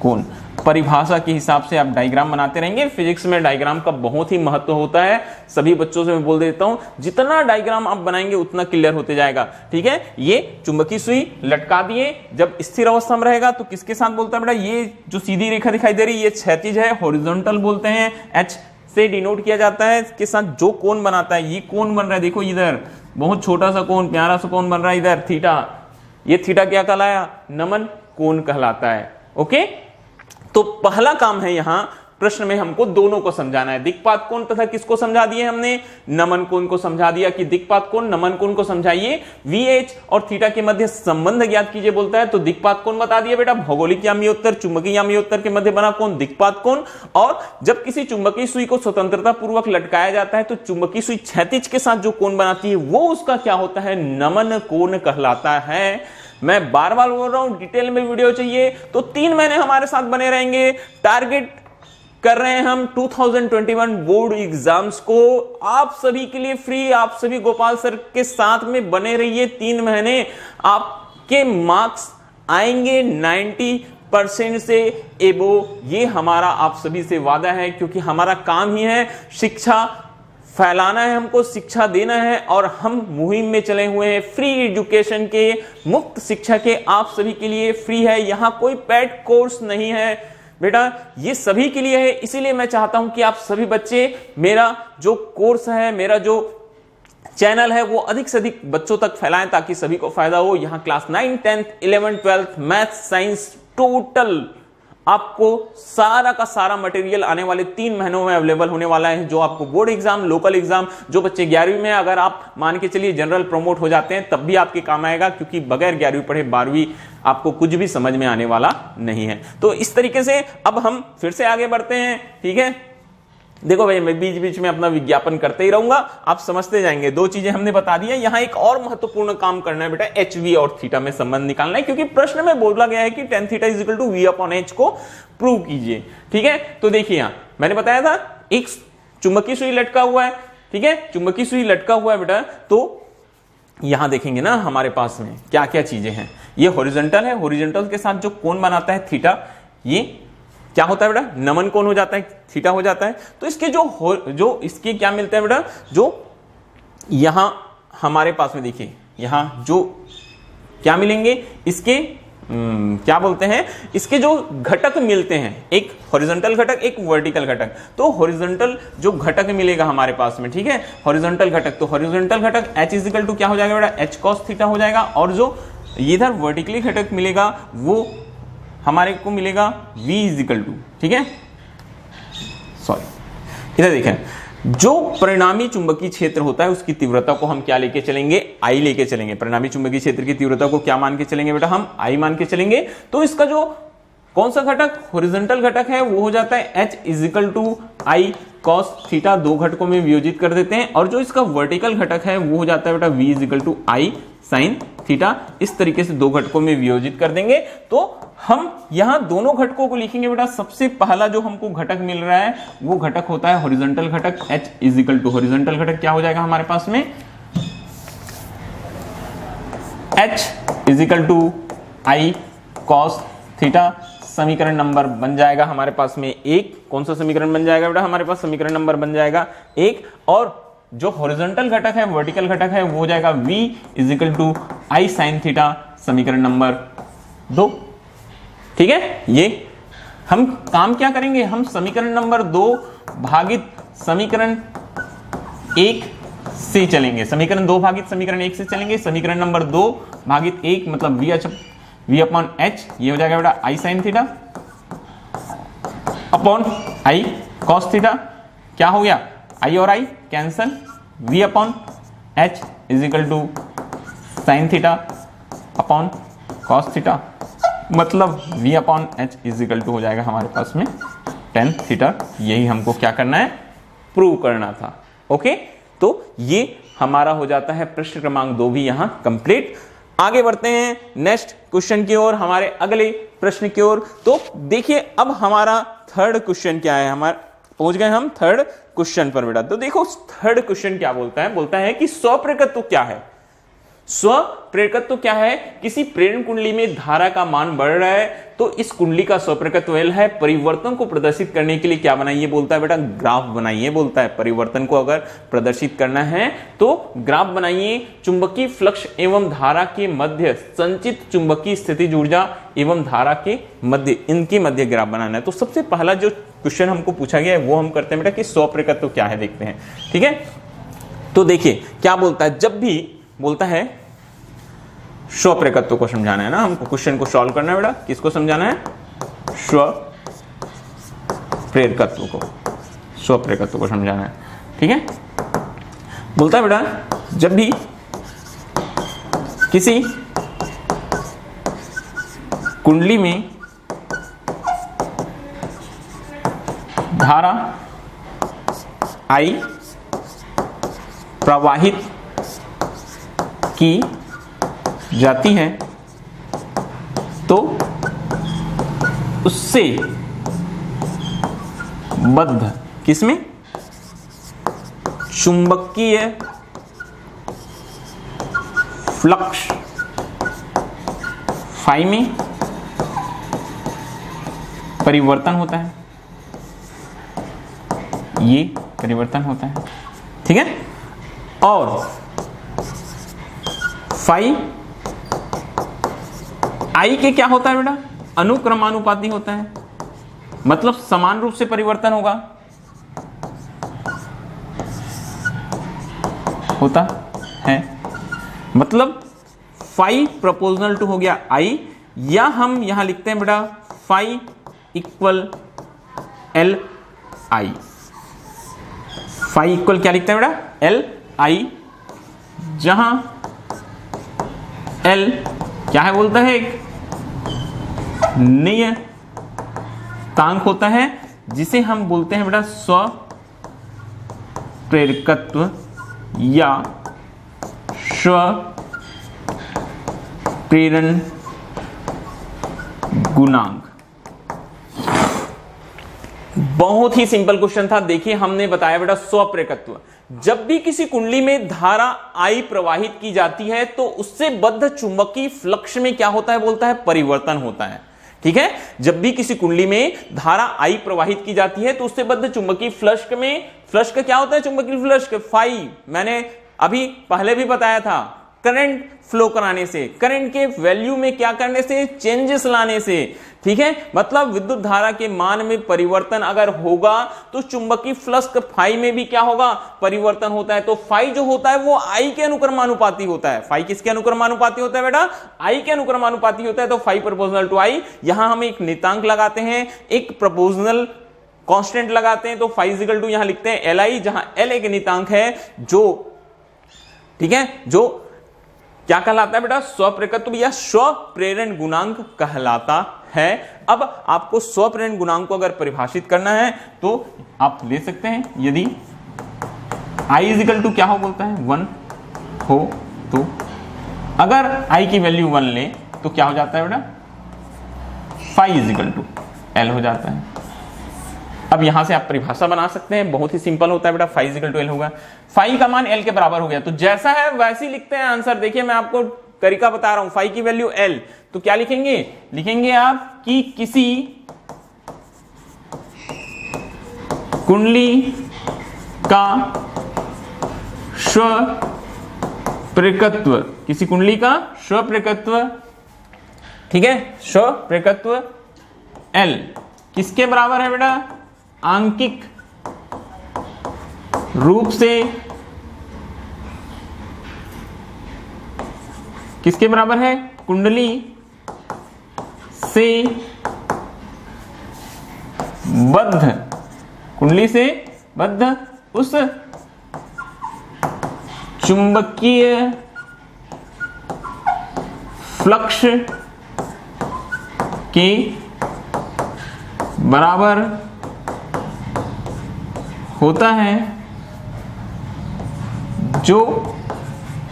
कोण। परिभाषा के हिसाब से आप डायग्राम बनाते रहेंगे। फिजिक्स में डायग्राम का बहुत ही महत्व होता है। सभी बच्चों से मैं बोल देता हूं, जितना डायग्राम आप बनाएंगे उतना क्लियर होते जाएगा। ठीक है, ये चुंबकीय सुई लटका दिए, जब स्थिर अवस्था में रहेगा तो किसके साथ बोलता है बेटा, ये जो सीधी रेखा दिखाई दे रही है ये क्षैतिज है, हॉरिजॉन्टल बोलते हैं, एच से डिनोट किया जाता है। इसके साथ जो कोण बनाता है, ये कोण बन रहा है, देखो इधर बहुत छोटा सा कोण, प्यारा सा कोण बन रहा है इधर थीटा। ये थीटा क्या कहलाया? नमन कोण कहलाता है। ओके, तो पहला काम है यहां प्रश्न में हमको दोनों को समझाना है, दिक्पात कोण तथा किसको समझा दिए हमने, नमन कोण को समझा दिया कि दिक्पात कोण नमन कोण को समझाइए। VH और थीटा के मध्य संबंध ज्ञात कीजिए बोलता है, तो दिक्पात कोण बता दिया बेटा, भौगोलिक याम्योत्तर चुंबकीय याम्योत्तर के मध्य बना कोण दिक्पात कोण। और जब किसी चुंबकीय सुई को स्वतंत्रता पूर्वक लटकाया जाता है तो चुंबकीय सुई क्षैतिज के साथ जो कोण बनाती है वो उसका क्या होता है, नमन कोण कहलाता है। मैं बार बार बोल रहा हूं, डिटेल में वीडियो चाहिए तो 3 महीने हमारे साथ बने रहेंगे। टारगेट कर रहे हैं हम 2021 बोर्ड एग्जाम्स को, आप सभी के लिए फ्री। आप सभी गोपाल सर के साथ में बने रहिए 3 महीने, आपके मार्क्स आएंगे 90% से एबो। ये हमारा आप सभी से वादा है, क्योंकि हमारा काम ही है शिक्षा फैलाना है, हमको शिक्षा देना है, और हम मुहिम में चले हुए हैं फ्री एजुकेशन के, मुफ्त शिक्षा के आप सभी के लिए फ्री है। यहां कोई पेड कोर्स नहीं है बेटा, ये सभी के लिए है। इसीलिए मैं चाहता हूं कि आप सभी बच्चे मेरा जो कोर्स है, मेरा जो चैनल है वो अधिक से अधिक बच्चों तक फैलाएं ताकि सभी को फायदा हो। यहां क्लास 9, 10, 11, 12 मैथ साइंस टोटल आपको सारा का सारा मटेरियल आने वाले 3 महीनों में अवेलेबल होने वाला है, जो आपको बोर्ड एग्जाम, लोकल एग्जाम, जो बच्चे 11वीं में, अगर आप मान के चलिए जनरल प्रमोट हो जाते हैं तब भी आपके काम आएगा, क्योंकि बगैर 11वीं पढ़े 12वीं आपको कुछ भी समझ में आने वाला नहीं है। तो इस तरीके से अब हम फिर से आगे बढ़ते हैं। ठीक है, देखो भाई मैं बीच बीच में अपना विज्ञापन करते ही रहूंगा, आप समझते जाएंगे। 2 चीजें हमने बता दी है। यहां एक और महत्वपूर्ण काम करना है बेटा, HV और थीटा में संबंध निकालना है, क्योंकि प्रश्न में बोला गया है कि tan theta is equal to V/H को प्रूव कीजिए। ठीक है, तो देखिए यहां मैंने बताया था एक चुंबकीय सुई लटका हुआ है। ठीक है, चुंबकीय सुई लटका हुआ है बेटा, तो यहां देखेंगे ना हमारे पास में क्या क्या चीजें हैं। ये हॉरिजॉन्टल है, हॉरिजॉन्टल के साथ जो कोण बनाता है थीटा, ये क्या होता है बेटा, नमन कोण हो जाता है, थीटा हो जाता है। तो इसके जो इसके क्या मिलते हैं बेटा, जो यहां हमारे पास में देखिए, यहां जो क्या मिलेंगे, इसके क्या बोलते हैं, इसके जो घटक मिलते हैं, एक हॉरिजॉन्टल घटक, एक वर्टिकल घटक। तो हॉरिजॉन्टल जो घटक मिलेगा हमारे पास में, ठीक है, हॉरिजॉन्टल घटक, तो हॉरिजॉन्टल घटक H इज इक्वल टू क्या हो जाएगा बेटा, H cos थीटा हो जाएगा। और जो इधर वर्टिकली घटक मिलेगा वो हमारे को मिलेगा V इज इक्वल टू, ठीक है, सॉरी इधर देखें, जो परिणामी चुंबकीय क्षेत्र होता है उसकी तीव्रता को हम क्या लेके चलेंगे, I लेके चलेंगे। परिणामी चुंबकीय क्षेत्र की तीव्रता को क्या मान के चलेंगे बेटा, हम I मान के चलेंगे। तो इसका जो कौन सा घटक हॉरिजॉन्टल घटक है वो हो जाता है H is equal to I cos theta, 2 घटकों में वियोजित कर देते हैं। और जो इसका वर्टिकल घटक है वो हो जाता है बेटा V is equal to I sin theta. इस तरीके से 2 घटकों में वियोजित कर देंगे। तो हम यहां दोनों घटकों को लिखेंगे बेटा। सबसे पहला जो हमको घटक मिल रहा है वो घटक होता है हॉरिजॉन्टल घटक, H is equal to, horizontal घटक क्या हो जाएगा हमारे पास में, H is equal to I cos theta. समीकरण नंबर बन जाएगा हमारे पास में 1। कौन सा समीकरण बन जाएगा बेटा, हमारे पास समीकरण नंबर बन जाएगा 1। और जो हॉरिजॉन्टल घटक है, वर्टिकल घटक है, वो हो जाएगा V is equal to I sin theta, समीकरण नंबर 2। ठीक है, ये हम काम क्या करेंगे, हम समीकरण नंबर 2 भागित समीकरण 1 से चलेंगे। समीकरण 2 भागित समीकरण 1 से चलेंगे। समीकरण नंबर 2 भागित 1 मतलब V अपॉन H, ये हो जाएगा बेटा I sin theta upon I cos theta. क्या हो गया, I और I cancel, V upon H is equal to sine theta upon cos theta. मतलब v upon H is equal to हो जाएगा हमारे पास में tan थीटा। यही हमको क्या करना है, प्रूव करना था। ओके, तो ये हमारा हो जाता है प्रश्न क्रमांक 2 भी यहां कंप्लीट। आगे बढ़ते हैं नेक्स्ट क्वेश्चन की ओर, हमारे अगले प्रश्न की ओर। तो देखिए अब हमारा थर्ड क्वेश्चन क्या है, हमारा पहुंच गए हम थर्ड क्वेश्चन पर बेटा। तो देखो थर्ड क्वेश्चन क्या बोलता है, बोलता है कि स्वप्रेरकत्व क्या है। स्वप्रेरकत्व क्या है, किसी प्रेरण कुंडली में धारा का मान बढ़ रहा है तो इस कुंडली का स्वप्रेरकत्व L है। परिवर्तन को प्रदर्शित करने के लिए क्या बनाइए बोलता है बेटा, ग्राफ बनाइए बोलता है। परिवर्तन को अगर प्रदर्शित करना है तो ग्राफ बनाइए। चुंबकीय फ्लक्स एवं धारा के मध्य संचित चुंबकीय स्थितिज ऊर्जा एवं धारा के मध्य, इनके मध्य ग्राफ बनाना है। तो सबसे पहला जो क्वेश्चन हमको पूछा गया है वो हम करते हैं बेटा कि स्वप्रेरकत्व क्या है, देखते हैं। ठीक है, तो देखिए क्या बोलता है, जब भी बोलता है स्वप्रेरकत्व को समझाना है ना, हमको क्वेश्चन को सॉल्व करना है बेटा। किसको समझाना है, स्वप्रेरकत्व को, स्वप्रेरकत्व को समझाना है। ठीक है, बोलता है बेटा जब भी किसी कुंडली में धारा I प्रवाहित की जाती है तो उससे बद्ध किसमें, चुंबकीय फ्लक्स फाई में परिवर्तन होता है। ये परिवर्तन होता है। ठीक है, और फाई आई के क्या होता है बेटा, अनुक्रमानुपाती होता है, मतलब समान रूप से परिवर्तन होगा, होता है। मतलब फाई प्रोपोर्शनल टू हो गया आई, या हम यहां लिखते हैं बेटा phi equal L I. Phi equal क्या लिखते हैं बेटा, एल आई, जहां एल क्या है बोलता है, एक नियतांक होता है जिसे हम बोलते हैं बेटा स्वप्रेरकत्व या स्वप्रेरण गुणांक। बहुत ही सिंपल क्वेश्चन था। देखिए हमने बताया बेटा स्वप्रेरकत्व, जब भी किसी कुंडली में धारा I प्रवाहित की जाती है तो उससे बद्ध चुंबकीय फ्लक्स में क्या होता है बोलता है, परिवर्तन होता है। ठीक है, जब भी किसी कुंडली में धारा I प्रवाहित की जाती है तो उससे बद्ध चुंबकीय फ्लक्स में, फ्लक्स का क्या होता है, चुंबकीय फ्लक्स फाई, मैंने अभी पहले भी बताया था, करंट फ्लो कराने से, करंट के वैल्यू में क्या करने से, चेंजेस लाने से। ठीक है, मतलब विद्युत धारा के मान में परिवर्तन अगर होगा तो चुंबकीय फ्लक्स फाई में भी क्या होगा, परिवर्तन होता है। तो फाई जो होता है वो आई के अनुक्रमानुपाती होता है। फाई किसके अनुक्रमानुपाती होता है बेटा, आई के अनुक्रमानुपाती होता है। तो फाई प्रोपोर्शनल टू आई, यहां हम एक नियतांक लगाते हैं, एक प्रोपोर्शनल कांस्टेंट लगाते हैं। तो फाई इक्वल टू यहां लिखते हैं एल आई, जहां एल एक नियतांक है जो, ठीक है, जो क्या कहलाता है बेटा, स्वप्रेरकत्व या स्वप्रेरण गुणांक कहलाता है। अब आपको स्वप्रेरण गुणांक को अगर परिभाषित करना है तो आप ले सकते हैं, यदि I इक्वल टू क्या हो बोलता है, 1 हो तो अगर I की वैल्यू 1 ले तो क्या हो जाता है बेटा, फाई इक्वल टू L हो जाता है। अब यहां से आप परिभाषा बना सकते हैं, बहुत ही सिंपल होता है बेटा, फाई इक्वल टू एल होगा, फाई का मान एल के बराबर हो गया। तो जैसा है वैसे ही लिखते हैं आंसर। देखिए मैं आपको तरीका बता रहा हूं, फाई की वैल्यू एल, तो क्या लिखेंगे, लिखेंगे आप कि किसी कुंडली का स्वप्रेरकत्व, किसी कुंडली का स्वप्रेरकत्व, ठीक है, स्वप्रेरकत्व एल किसके बराबर है बेटा, आंकिक रूप से किसके बराबर है, कुंडली से बद्ध, कुंडली से बद्ध उस चुंबकीय फ्लक्स के बराबर होता है, जो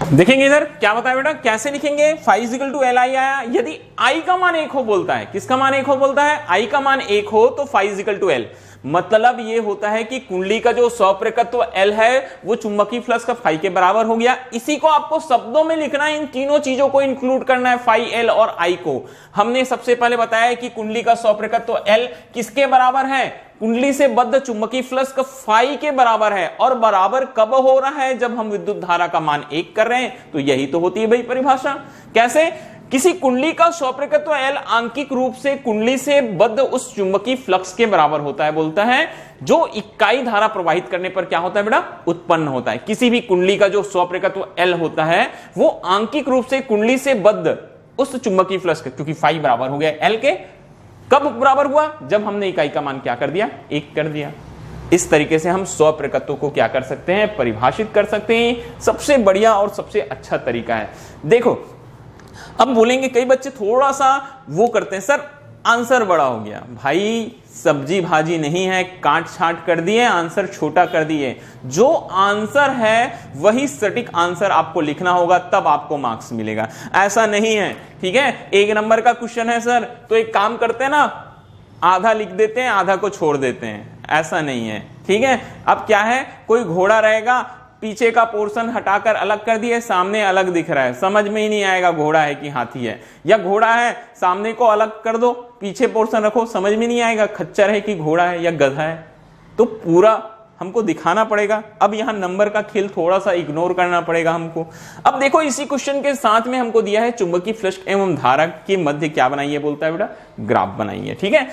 देखेंगे इधर क्या बताया बेटा, कैसे लिखेंगे, phi is equal to L I आया, यदि आई का मान 1 हो बोलता है, किसका मान 1 हो बोलता है, आई का मान 1 हो तो फाई इजिकल टू एल, मतलब ये होता है कि कुंडली का जो सौप्रकत्व L है वो चुंबकीय फ्लक्स का फाई के बराबर हो गया। इसी को आपको शब्दों में लिखना है, इन तीनों चीजों को इंक्लूड करना है, फाई, L और I को। हमने सबसे पहले बताया कि कुंडली का सौप्रकत्व L किसके बराबर है, कुंडली से बद्ध चुंबकीय फ्लक्स का फाई के बराबर है, और बराबर कब हो रहा है, जब हम विद्युत धारा का मान 1 कर रहे हैं। तो यही तो होती है भाई परिभाषा। कैसे, किसी कुंडली का सौप्रकत्व L आंकिक रूप से कुंडली से बद्ध उस चुंबकीय फ्लक्स के बराबर होता है, बोलता है जो इकाई धारा प्रवाहित करने पर क्या होता है बेटा, उत्पन्न होता है। किसी भी कुंडली का जो सौप्रकत्व L होता है वो आंकिक रूप से कुंडली से बद्ध उस चुंबकीय फ्लक्स के, क्योंकि फाई बराबर हो गया L के, कब बराबर हुआ, जब हमने इकाई का मान क्या कर दिया, 1 कर दिया। इस तरीके से हम सौप्रकत्व को क्या कर सकते हैं, परिभाषित कर सकते हैं। सबसे बढ़िया और सबसे अच्छा तरीका है। देखो अब बोलेंगे कई बच्चे थोड़ा सा वो करते हैं, सर आंसर बड़ा हो गया, भाई सब्जी भाजी नहीं है, काट छाट कर दिए, आंसर छोटा कर दिए। जो आंसर है वही सटीक आंसर आपको लिखना होगा, तब आपको मार्क्स मिलेगा। ऐसा नहीं है, ठीक है, 1 नंबर का क्वेश्चन है सर, तो एक काम करते हैं ना, आधा लिख देते हैं, आधा को छोड़ देते हैं, ऐसा नहीं है, ठीक है। अब क्या है, कोई घोड़ा रहेगा, पीछे का पोर्शन हटाकर अलग कर दिए, सामने अलग दिख रहा है, समझ में ही नहीं आएगा घोड़ा है कि हाथी है। या घोड़ा है, सामने को अलग कर दो, पीछे पोर्शन रखो, समझ में नहीं आएगा खच्चर है कि घोड़ा है या गधा है। तो पूरा हमको दिखाना पड़ेगा। अब यहां नंबर का खेल थोड़ा सा इग्नोर करना पड़ेगा हमको। अब देखो इसी क्वेश्चन के साथ में हमको दिया है चुंबकीय फ्लक्स एवं धारा के मध्य क्या बनाइए, बोलता है बेटा ग्राफ बनाइए, ठीक है।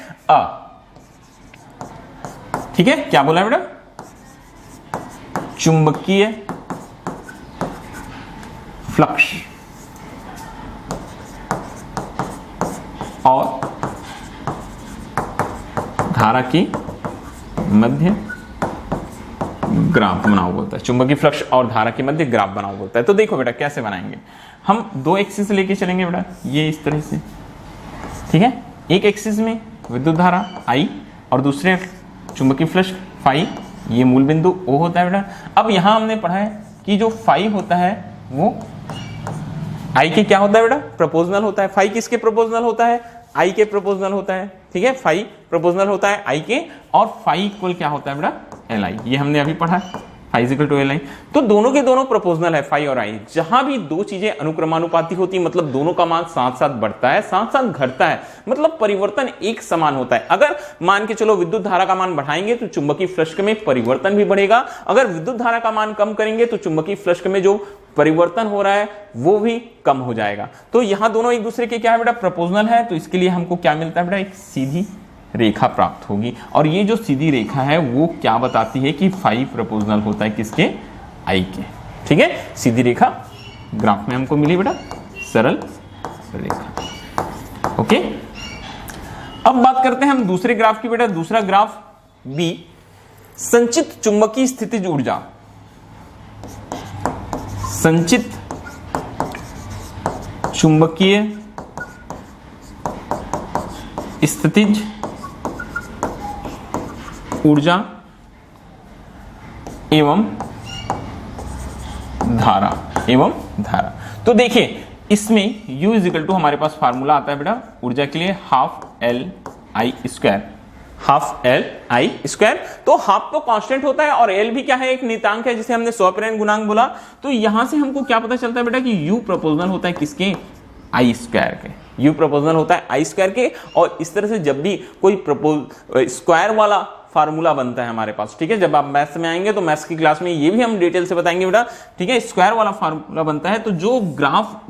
ठीक है, क्या बोला है बेटा, चुंबकीय फ्लक्स और धारा की मध्य ग्राफ बनाओ बोलता है, चुंबकीय फ्लक्स और धारा के मध्य ग्राफ बनाओ बोलता है। तो देखो बेटा कैसे बनाएंगे, हम 2 एक्सिस लेके चलेंगे बेटा, ये इस तरह से, ठीक है। एक एक्सिस में विद्युत धारा I और दूसरे चुंबकीय फ्लक्स फाई, ये मूल बिंदु O होता है बेटा। अब यहां हमने पढ़ा है कि जो फाई होता है वो I के क्या होता है बेटा, प्रोपोर्शनल होता है। फाई किसके प्रोपोर्शनल होता है, I के प्रोपोर्शनल होता है, ठीक है। फाई प्रोपोर्शनल होता है I के, और फाई इक्वल क्या होता है बेटा, LI, ये हमने अभी पढ़ा है, फाई इक्वल टू LI। तो दोनों के दोनों प्रोपोर्शनल है, फाई और I। जहां भी दो चीजें अनुक्रमानुपाती होती, मतलब दोनों का मान साथ साथ बढ़ता है, साथ साथ घटता है, मतलब परिवर्तन एक समान होता है। अगर मान के चलो विद्युत धारा का मान बढ़ाएंगे तो चुंबकीय फ्लक्स में परिवर्तन भी बढ़ेगा, अगर विद्युत धारा का मान कम करेंगे तो चुंबकीय फ्लक्स में जो परिवर्तन हो रहा है वो भी कम हो जाएगा। तो यहां दोनों एक दूसरे के क्या है बेटा, प्रोपोर्शनल है। तो इसके लिए हमको क्या मिलता है बेटा, एक सीधी रेखा प्राप्त होगी, और ये जो सीधी रेखा है वो क्या बताती है कि फाई प्रोपोर्शनल होता है किसके, I के, ठीक है। सीधी रेखा ग्राफ में हमको मिली बेटा, सरल रेखा, ओके। अब बात करते हैं हम दूसरे ग्राफ की बेटा। दूसरा ग्राफ B, संचित चुंबकीय स्थितिज ऊर्जा, संचित चुंबकीय स्थितिज ऊर्जा एवं धारा। तो देखिए इसमें U इजिकल टू हमारे पास फार्मूला आता है बेटा ऊर्जा के लिए, हाफ L I स्क्वायर। तो हाफ तो कांस्टेंट होता है और L भी क्या है, एक नियतांक है जिसे हमने स्वप्रेरण गुणांक बोला। तो यहां से हमको क्या पता चलता है बेटा कि U प्रोपोर्शनल होता है किसके, I स्क्वायर के। U प्रोपोर्शनल होता है I स्क्वायर के, और इस तरह से जब भी कोई स्क्वायर वाला फार्मूला बनता है हमारे पास, ठीक है, जब आप मैथ्स में आएंगे तो मैथ्स की क्लास में ये भी हम डिटेल से बताएंगे बेटा, ठीक है। स्क्वायर वाला फार्मूला बनता है तो जो ग्राफ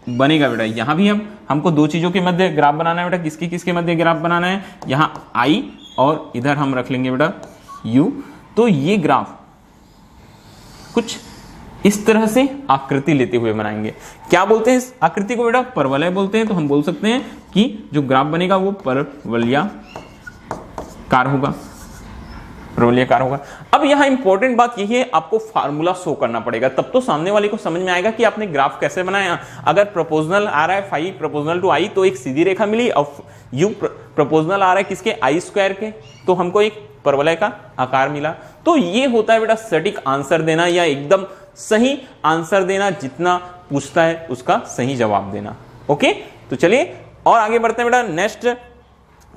बनेगा बेटा, यहां भी हमको दो चीजों के मध्य ग्राफ बनाना है बेटा। किसके मध्य ग्राफ बनाना है, यहां I और इधर हम रख लेंगे बेटा U। तो ये ग्राफ कुछ इस तरह से आकृति लेते हुए बनाएंगे। क्या बोलते हैं इस आकृति को बेटा, परवलय बोलते हैं। तो हम बोल सकते हैं कि जो ग्राफ बनेगा वो परवलयाकार होगा, परवलयाकार होगा। अब यहाँ इंपॉर्टेंट बात यही है, आपको फार्मूला शो करना पड़ेगा, तब तो सामने वाले को समझ में आएगा कि आपने ग्राफ कैसे बनाया। अगर प्रोपोर्शनल आ रहा है फाई प्रोपोर्शनल टू आई तो एक सीधी रेखा मिली, और यू प्रोपोर्शनल आ रहा है किसके, आई स्क्वायर के, तो हमको एक परवलय का आकार मिला। तो ये होता है बेटा सटीक आंसर देना, या एकदम सही आंसर देना, जितना पूछता है उसका सही जवाब देना। ओके, तो चलिए और आगे बढ़ते हैं बेटा नेक्स्ट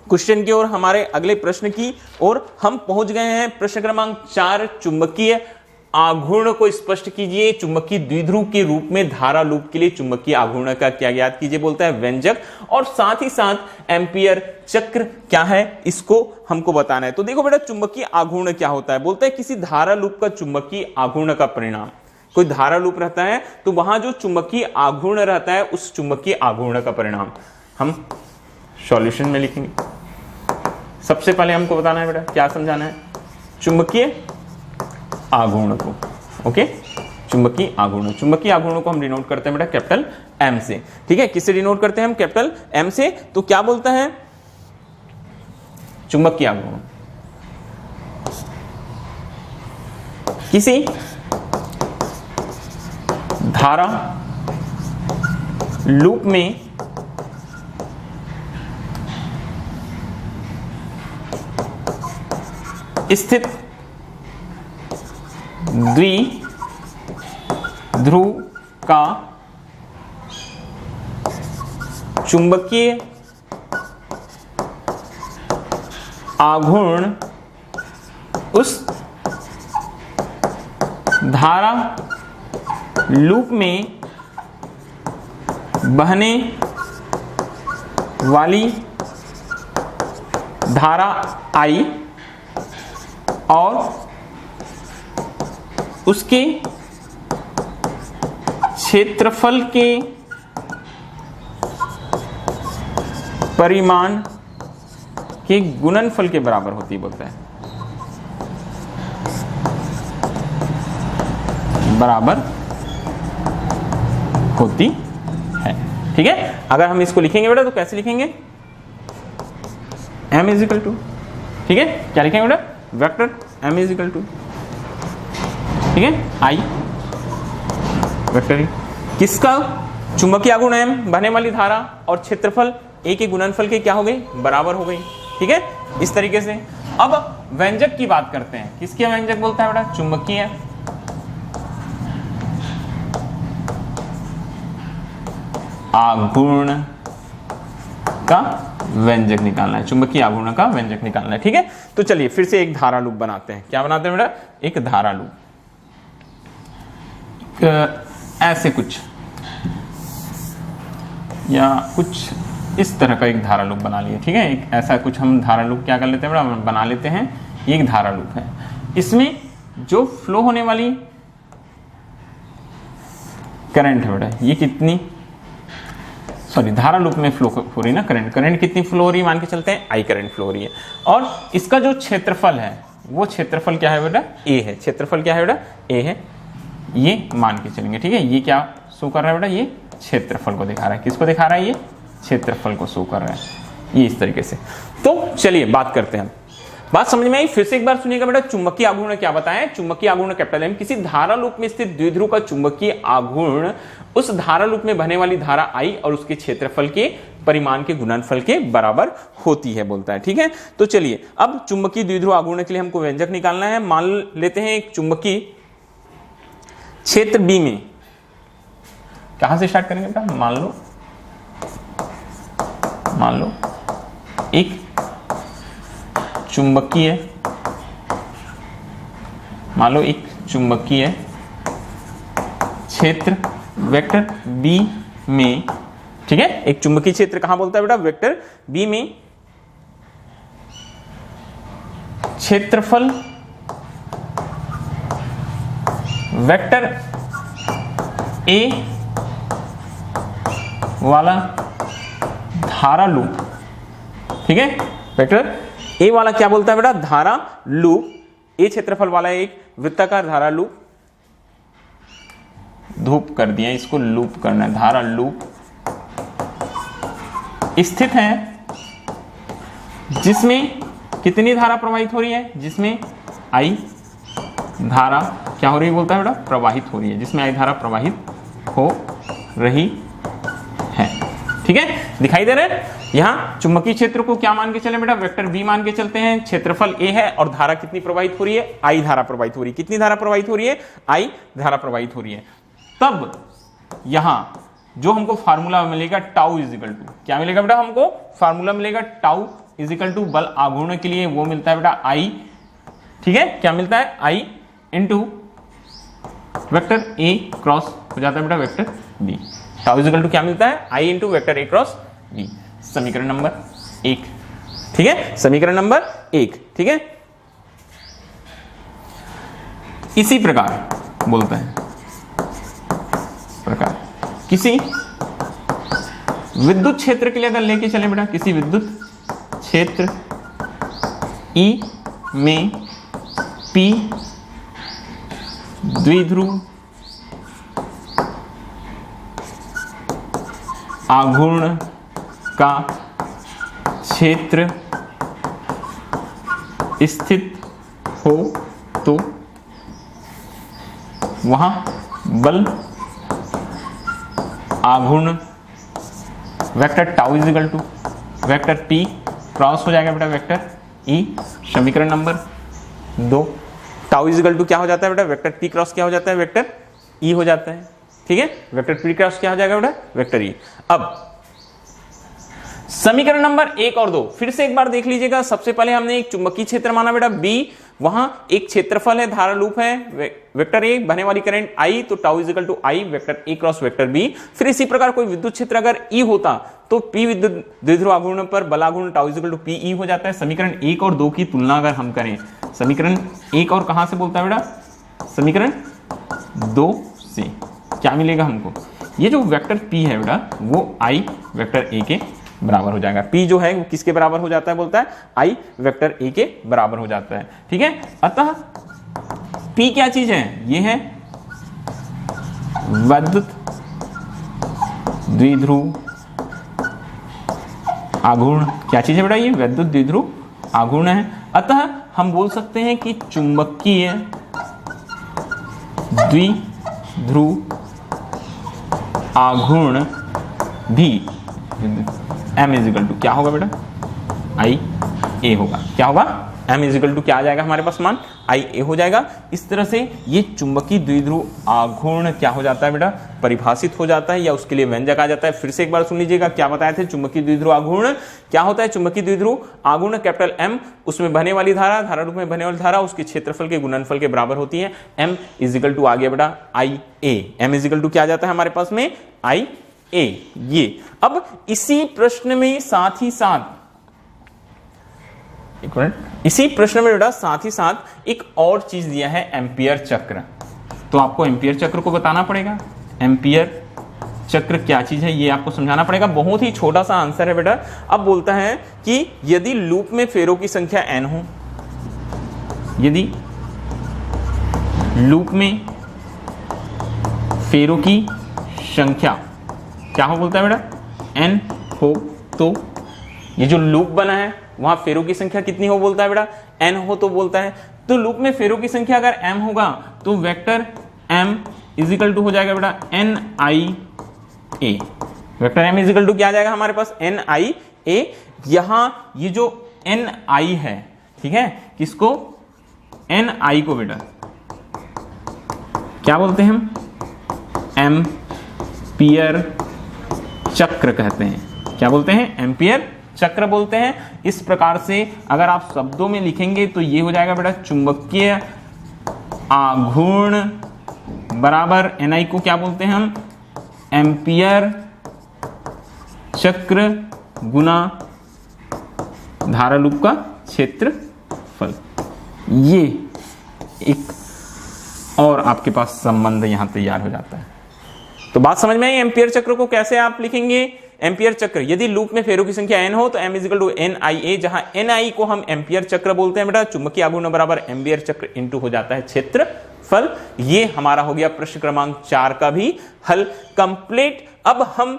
क्वेश्चन की ओर, हमारे अगले प्रश्न की ओर हम पहुंच गए हैं। प्रश्न क्रमांक 4, चुंबकीय आघूर्ण को स्पष्ट कीजिए। चुंबकीय द्विध्रुव के रूप में धारा लूप के लिए चुंबकीय आघूर्ण का क्या ज्ञात कीजिए बोलता है, व्यंजक, और साथ ही साथ एम्पियर चक्र क्या है इसको हमको बताना है। तो देखो बेटा चुंबकीय आघूर्ण क्या होता है, बोलता है किसी धारा लूप का चुंबकीय आघूर्ण का परिणाम। कोई धारा लूप रहता है तो वहां जो चुंबकीय आघूर्ण रहता है उस चुंबकीय आघूर्ण का परिणाम हम सॉल्यूशन में लिखेंगे। सबसे पहले हमको बताना है बेटा क्या समझाना है, चुंबकीय आघूर्ण को। ओके, चुंबकीय आघूर्ण, चुंबकीय आघूर्ण को हम डिनोट करते हैं बेटा कैपिटल एम से। ठीक है, किससे डिनोट करते हैं हम, कैपिटल एम से। तो क्या बोलता है, चुंबकीय आघूर्ण किसी धारा लूप में स्थित द्विध्रुव का चुंबकीय आघूर्ण उस धारा लूप में बहने वाली धारा I और उसके क्षेत्रफल के परिमाण के गुणनफल के बराबर होती है बोलता है, बराबर होती है। ठीक है, अगर हम इसको लिखेंगे बेटा तो कैसे लिखेंगे, m इज इक्वल टू, ठीक है क्या लिखेंगे बेटा, vector m is equal to, ठीक है I वेक्टर किसका, चुंबकीय आघूर्ण m, बहने वाली धारा और क्षेत्रफल a के गुणनफल के क्या हो गई, बराबर हो गई। ठीक है, इस तरीके से। अब व्यंजक की बात करते हैं, किसके व्यंजक बोलता है बेटा, चुंबकीय आघूर्ण का व्यंजक निकालना है, चुंबकीय आघूर्ण का व्यंजक निकालना है। ठीक है, तो चलिए फिर से एक धारा लूप बनाते हैं। क्या बनाते हैं बेटा, एक धारा लूप, ऐसे कुछ या कुछ इस तरह का एक धारा लूप बना लिए। ठीक है, एक ऐसा कुछ हम धारा लूप क्या कर लेते हैं बेटा, बना लेते हैं। एक धारा लूप है, इसमें जो फ्लो होने वाली करंट है बेटा, ये कितनी, सॉरी धारा लूप में फ्लो हो रही ना करंट, करंट कितनी फ्लो हो रही है मान के चलते हैं, आई करंट फ्लो हो रही है। और इसका जो क्षेत्रफल है वो क्षेत्रफल क्या है बेटा, ए है। क्षेत्रफल क्या है बेटा, ए है, ये मान के चलेंगे। ठीक है, ये क्या शो कर रहा है बेटा, ये क्षेत्रफल को दिखा रहा है। किसको दिखा रहा है, ये क्षेत्रफल को शो कर रहा है, ये इस तरीके से। तो चलिए बात करते हैं, बात समझ में आई, फिर से एक बार सुनिएगा बेटा। चुंबकीय आघूर्ण क्या बताएं, चुंबकीय आघूर्ण कैपिटल एम, किसी धारा लूप में स्थित द्विध्रुव का चुंबकीय आघूर्ण उस धारा लूप में बहने वाली धारा I और उसके क्षेत्रफल के परिमाण के गुणनफल के बराबर होती है बोलता है। ठीक है, तो चलिए अब चुंबकीय द्विध्रुव आघूर्ण के लिए हमको व्यंजक निकालना है। मान लेते हैं एक चुंबकीय क्षेत्र B में, कहां से स्टार्ट करेंगे बेटा, मान लो एक चुंबकीय, मान लो एक चुंबकीय क्षेत्र वेक्टर B में, ठीक है, एक चुंबकीय क्षेत्र कहां बोलता है बेटा, वेक्टर B में क्षेत्रफल वेक्टर A वाला धारा लूप। ठीक है, वेक्टर A वाला क्या बोलता है बेटा, धारा लूप, A क्षेत्रफल वाला एक वृत्ताकार धारा लूप, धूप कर दिया, इसको लूप करना है, धारा लूप स्थित है जिसमें कितनी धारा प्रवाहित हो रही है, जिसमें आई धारा क्या हो रही है बोलता है बेटा, प्रवाहित हो रही है, जिसमें आई धारा प्रवाहित हो रही है। ठीक है, दिखाई दे रहा है। यहां चुंबकीय क्षेत्र को क्या मान के चले बेटा, वेक्टर बी मान के चलते हैं, क्षेत्रफल ए है और धारा कितनी प्रवाहित हो रही है, आई धारा प्रवाहित हो रही है। कितनी धारा प्रवाहित हो रही है, आई धारा प्रवाहित हो रही है। तब यहां जो हमको फार्मूला मिलेगा टाउ इजिकल टू, क्या मिलेगा बेटा, हमको फार्मूला मिलेगा टाउ इजिकल टू बल आघूर्ण के लिए वो मिलता है बेटा आई। ठीक है, क्या मिलता है, I into vector A cross हो जाता है बेटा vector B. Tau is equal to क्या मिलता है, I into vector A cross B. समीकरण नंबर 1। ठीक है, समीकरण नंबर 1। ठीक है, इसी प्रकार बोलता है प्रकार किसी विद्युत क्षेत्र के लिए अगर लेके चले बेटा, किसी विद्युत क्षेत्र ई में पी द्विध्रुव आघूर्ण का क्षेत्र स्थित हो तो वहां बल आघूर्ण vector tau is equal to vector P cross हो जाएगा बेटा वेक्टर ई। समीकरण नंबर 2। टाउ इजिकल टू क्या हो जाता है बेटा, वेक्टर पी क्रॉस क्या हो जाता है, वेक्टर ई हो जाता है। ठीक है, वेक्टर पी क्रॉस क्या हो जाएगा बेटा, वेक्टर ई। अब समीकरण नंबर 1 और 2 फिर से एक बार देख लीजिएगा। सबसे पहले हमने एक चुंबकीय क्षेत्र माना बेटा बी, वहां एक क्षेत्रफल है, धारा लूप है, वेक्टर ए, बहने वाली करंट आई, तो tau is equal to I vector A cross vector B. फिर इसी प्रकार कोई विद्युत क्षेत्र अगर ई होता तो पी विद्युत द्विध्रुव आघूर्ण पर बलाघूर्ण tau is equal to P E हो जाता है। समीकरण 1 और 2 की तुलना अगर हम करें, समीकरण 1 और कहां से बोलता है बेटा, समीकरण 2 से क्या मिलेगा हमको, ये जो वेक्टर पी है बेटा वो आई वेक्टर ए के बराबर हो जाएगा। P जो है वो किसके बराबर हो जाता है, बोलता है I वेक्टर A के बराबर हो जाता है। ठीक है, अतः P क्या चीज है, ये है विद्युत द्विध्रुव आघूर्ण। क्या चीज है बेटा, ये विद्युत द्विध्रुव आघूर्ण है। अतः हम बोल सकते हैं कि चुंबकीय द्विध्रुव आघूर्ण भी M इजिकल टू क्या होगा बेटा, आई ए होगा। क्या होगा, M इजिकल टू क्या आ जाएगा हमारे पास मान, आई ए हो जाएगा। इस तरह से ये चुंबकीय द्विध्रुव आघूर्ण क्या हो जाता है बेटा, परिभाषित हो जाता है या उसके लिए व्यंजक आ जाता है। फिर से एक बार सुन लीजिएगा, क्या बताए थे, चुंबकीय द्विध्रुव आघूर्ण क्या होता है, चुंबकीय द्विध्रुव आघूर्ण कैपिटल M, उसमें बहने वाली धारा, धारा रूप में बहने वाली धारा उसके क्षेत्रफल के गुणनफल के बराबर होती है। M इजिकल टू आ गया बेटा आई ए। M इजिकल टू क्या आ जाता है हमारे पास में, आई ए। ये अब इसी प्रश्न में साथ ही साथ, एक मिनट, इसी प्रश्न में बेटा साथ ही साथ एक और चीज दिया है, एम्पियर चक्र। तो आपको एम्पियर चक्र को बताना पड़ेगा। एम्पियर चक्र क्या चीज है ये आपको समझाना पड़ेगा। बहुत ही छोटा सा आंसर है बेटा। अब बोलता है कि यदि लूप में फेरों की संख्या n हो, यदि लूप में फेरों की संख्या क्या हो बोलता है बेटा, n हो, तो ये जो लूप बना है वहां फेरों की संख्या कितनी हो बोलता है बेटा, n हो तो बोलता है। तो लूप में फेरों की संख्या अगर m होगा तो वेक्टर m इजिकल टू हो जाएगा बेटा n i a। Vector m is equal to क्या आ जाएगा हमारे पास, n i a। यहां ये जो n i है, ठीक है, किसको, n i को बेटा क्या बोलते हैं हम, एम्पियर चक्र कहते हैं। क्या बोलते हैं, एम्पियर चक्र बोलते हैं। इस प्रकार से अगर आप शब्दों में लिखेंगे तो ये हो जाएगा बेटा चुंबकीय आघूर्ण बराबर ni को क्या बोलते हैं हम, एम्पियर चक्र गुना धारा लूप का क्षेत्रफल। ये एक और आपके पास संबंध यहां तैयार हो जाता है। तो बात समझ में आई, एम्पियर चक्र को कैसे आप लिखेंगे, एम्पियर चक्र यदि लूप में फेरों की संख्या n हो तो m is equal to n i a, जहां n i को हम एम्पियर चक्र बोलते हैं बेटा। चुंबकीय आघूर्ण बराबर एम्पियर चक्र इंटू हो जाता है क्षेत्रफल। ये हमारा हो गया प्रश्न क्रमांक 4 का भी हल कंप्लीट। अब हम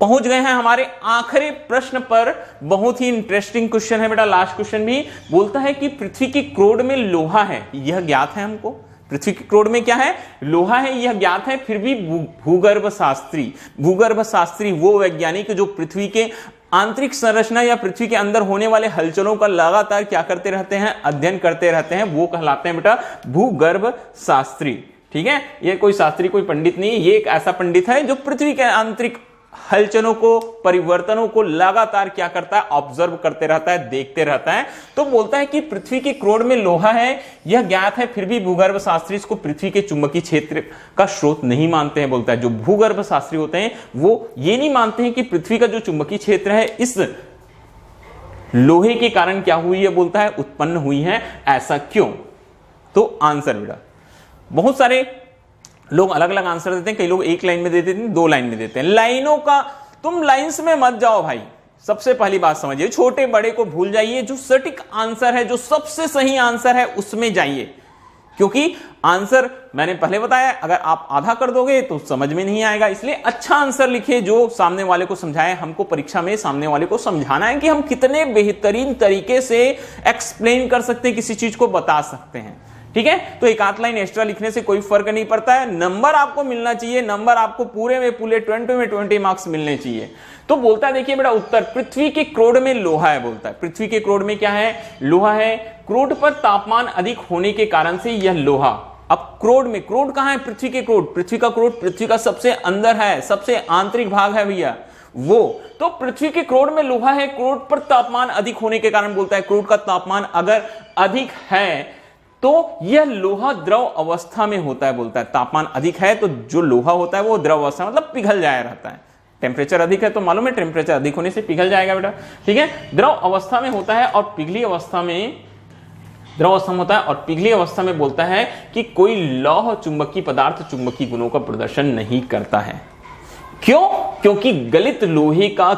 पहुंच गए हैं हमारे आखिरी प्रश्न पर। बहुत ही इंटरेस्टिंग क्वेश्चन है बेटा, लास्ट क्वेश्चन भी। बोलता है कि पृथ्वी की क्रोड में लोहा है, यह ज्ञात है हमको। पृथ्वी की क्रोड में क्या है? लोहा है, यह ज्ञात है। फिर भी भूगर्भ शास्त्री वो वैज्ञानिक जो पृथ्वी के आंतरिक संरचना या पृथ्वी के अंदर होने वाले हलचलों का लगातार क्या करते रहते हैं? अध्ययन करते रहते हैं, वो कहलाते हैं बेटा भूगर्भ शास्त्री। ठीक है, ये कोई शास्त्री, कोई पंडित नहीं, ये एक ऐसा पंडित है जो पृथ्वी के आंतरिक हलचलों को, परिवर्तनों को लगातार क्या करता है? ऑब्जर्व करते रहता है, देखते रहता है। तो बोलता है कि पृथ्वी की क्रोड में लोहा है, यह ज्ञात है। फिर भी भूगर्भ शास्त्री इसको पृथ्वी के चुंबकीय क्षेत्र का स्रोत नहीं मानते हैं। बोलता है जो भूगर्भ शास्त्री होते हैं वो ये नहीं मानते हैं कि पृथ्वी का जो चुंबकीय क्षेत्र है इस लोहे के कारण क्या हुई है? बोलता है उत्पन्न हुई है। ऐसा क्यों? तो आंसर बेटा, बहुत सारे लोग अलग अलग आंसर देते हैं। कई लोग एक लाइन में देते हैं, 2 लाइन में देते हैं। लाइनों का तुम लाइंस में मत जाओ भाई। सबसे पहली बात समझिए, छोटे बड़े को भूल जाइए। जो सटीक आंसर है, जो सबसे सही आंसर है, उसमें जाइए। क्योंकि आंसर मैंने पहले बताया, अगर आप आधा कर दोगे तो समझ में नहीं आएगा। इसलिए अच्छा आंसर लिखिए जो सामने वाले को समझाए। हमको परीक्षा में सामने वाले को समझाना है कि हम कितने बेहतरीन तरीके से एक्सप्लेन कर सकते हैं, किसी चीज को बता सकते हैं। ठीक है, तो एक आध लाइन एक्स्ट्रा लिखने से कोई फर्क नहीं पड़ता है। नंबर आपको मिलना चाहिए, नंबर आपको पूरे में पूरे 20 में 20 मार्क्स मिलने चाहिए। तो बोलता है, देखिए बेटा उत्तर, पृथ्वी के क्रोड में लोहा है। बोलता है पृथ्वी के क्रोड में क्या है? लोहा है। क्रोड पर तापमान अधिक होने के कारण से यह लोहा, अब क्रोड में, क्रोड कहां है? पृथ्वी के क्रोड, पृथ्वी का क्रोड पृथ्वी का सबसे अंदर है, सबसे आंतरिक भाग है भैया वो। तो पृथ्वी के क्रोड में लोहा है, क्रोड पर तापमान अधिक होने के कारण। बोलता है क्रोड का तापमान अगर अधिक है तो यह लोहा द्रव अवस्था में होता है। बोलता है तापमान अधिक है तो जो लोहा होता है वो द्रव अवस्था, मतलब पिघल जाया रहता है। टेम्परेचर अधिक है तो मालूम है टेम्परेचर अधिक होने से पिघल जाएगा बेटा। ठीक है, द्रव अवस्था में होता है और पिघली अवस्था में, द्रव अवस्था में होता है और पिघली अवस्था में बोलता है कि कोई लौह चुंबकीय पदार्थ चुंबकीय गुणों का प्रदर्शन नहीं करता है। क्यों? क्योंकि गलित लोहे का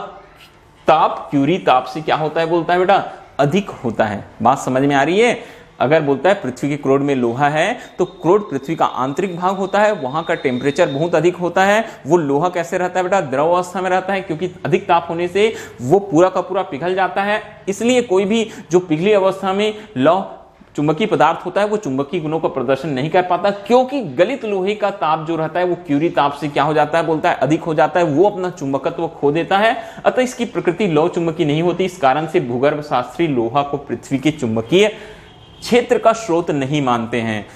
ताप क्यूरी ताप से क्या होता है? बोलता है बेटा अधिक होता है। बात समझ में आ रही है? अगर बोलता है पृथ्वी के क्रोड में लोहा है तो क्रोड पृथ्वी का आंतरिक भाग होता है, वहां का टेम्परेचर बहुत अधिक होता है। वो लोहा कैसे रहता है बेटा? द्रव अवस्था में रहता है, क्योंकि अधिक ताप होने से वो पूरा का पूरा पिघल जाता है। इसलिए कोई भी जो पिघली अवस्था में लौह चुंबकीय पदार्थ होता है वो चुंबकीय गुणों का प्रदर्शन नहीं कर पाता, क्योंकि गलित लोहे का ताप जो रहता है वो क्यूरी ताप से क्या हो जाता है? बोलता है अधिक हो जाता है, वो अपना चुंबकत्व खो देता है। अतः इसकी प्रकृति लौह चुंबकीय नहीं होती। इस कारण से भूगर्भ शास्त्री लोहा को पृथ्वी के चुंबकीय क्षेत्र का स्रोत नहीं मानते हैं।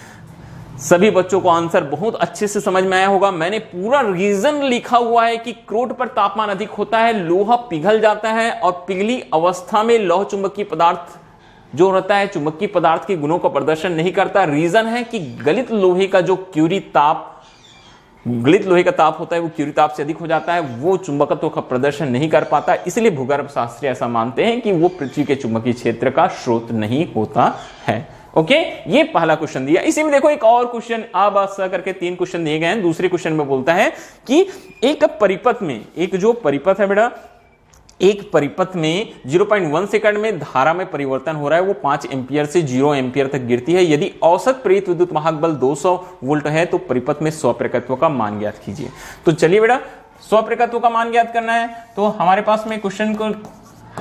सभी बच्चों को आंसर बहुत अच्छे से समझ में आया होगा। मैंने पूरा रीजन लिखा हुआ है कि क्रोड पर तापमान अधिक होता है, लोहा पिघल जाता है और पिघली अवस्था में लौह चुंबकीय पदार्थ जो रहता है चुंबकीय पदार्थ के गुणों का प्रदर्शन नहीं करता। रीजन है कि गलित लोहे का जो क्यूरी ताप, गलित लोहे का ताप होता है वो क्यूरी ताप से अधिक हो जाता है, वो चुंबकत्व का प्रदर्शन नहीं कर पाता। इसलिए भूगर्भ शास्त्री ऐसा मानते हैं कि वो पृथ्वी के चुंबकीय क्षेत्र का स्रोत नहीं होता है। ओके, ये पहला क्वेश्चन दिया। इसी में देखो एक और क्वेश्चन आ बा स करके 3 क्वेश्चन दिए गए हैं। दूसरे क्वेश्चन में बोलता है कि एक परिपथ में, एक जो परिपथ है बेटा, एक परिपथ में 0.1 सेकंड में धारा में परिवर्तन हो रहा है, वो 5 एम्पियर से 0 एम्पियर तक गिरती है। यदि औसत प्रेरित विद्युत वाहक बल 200 वोल्ट है तो परिपथ में स्वप्रेरकत्व का मान ज्ञात कीजिए। तो चलिए बेटा, स्वप्रेरकत्व का मान ज्ञात करना है तो हमारे पास में क्वेश्चन को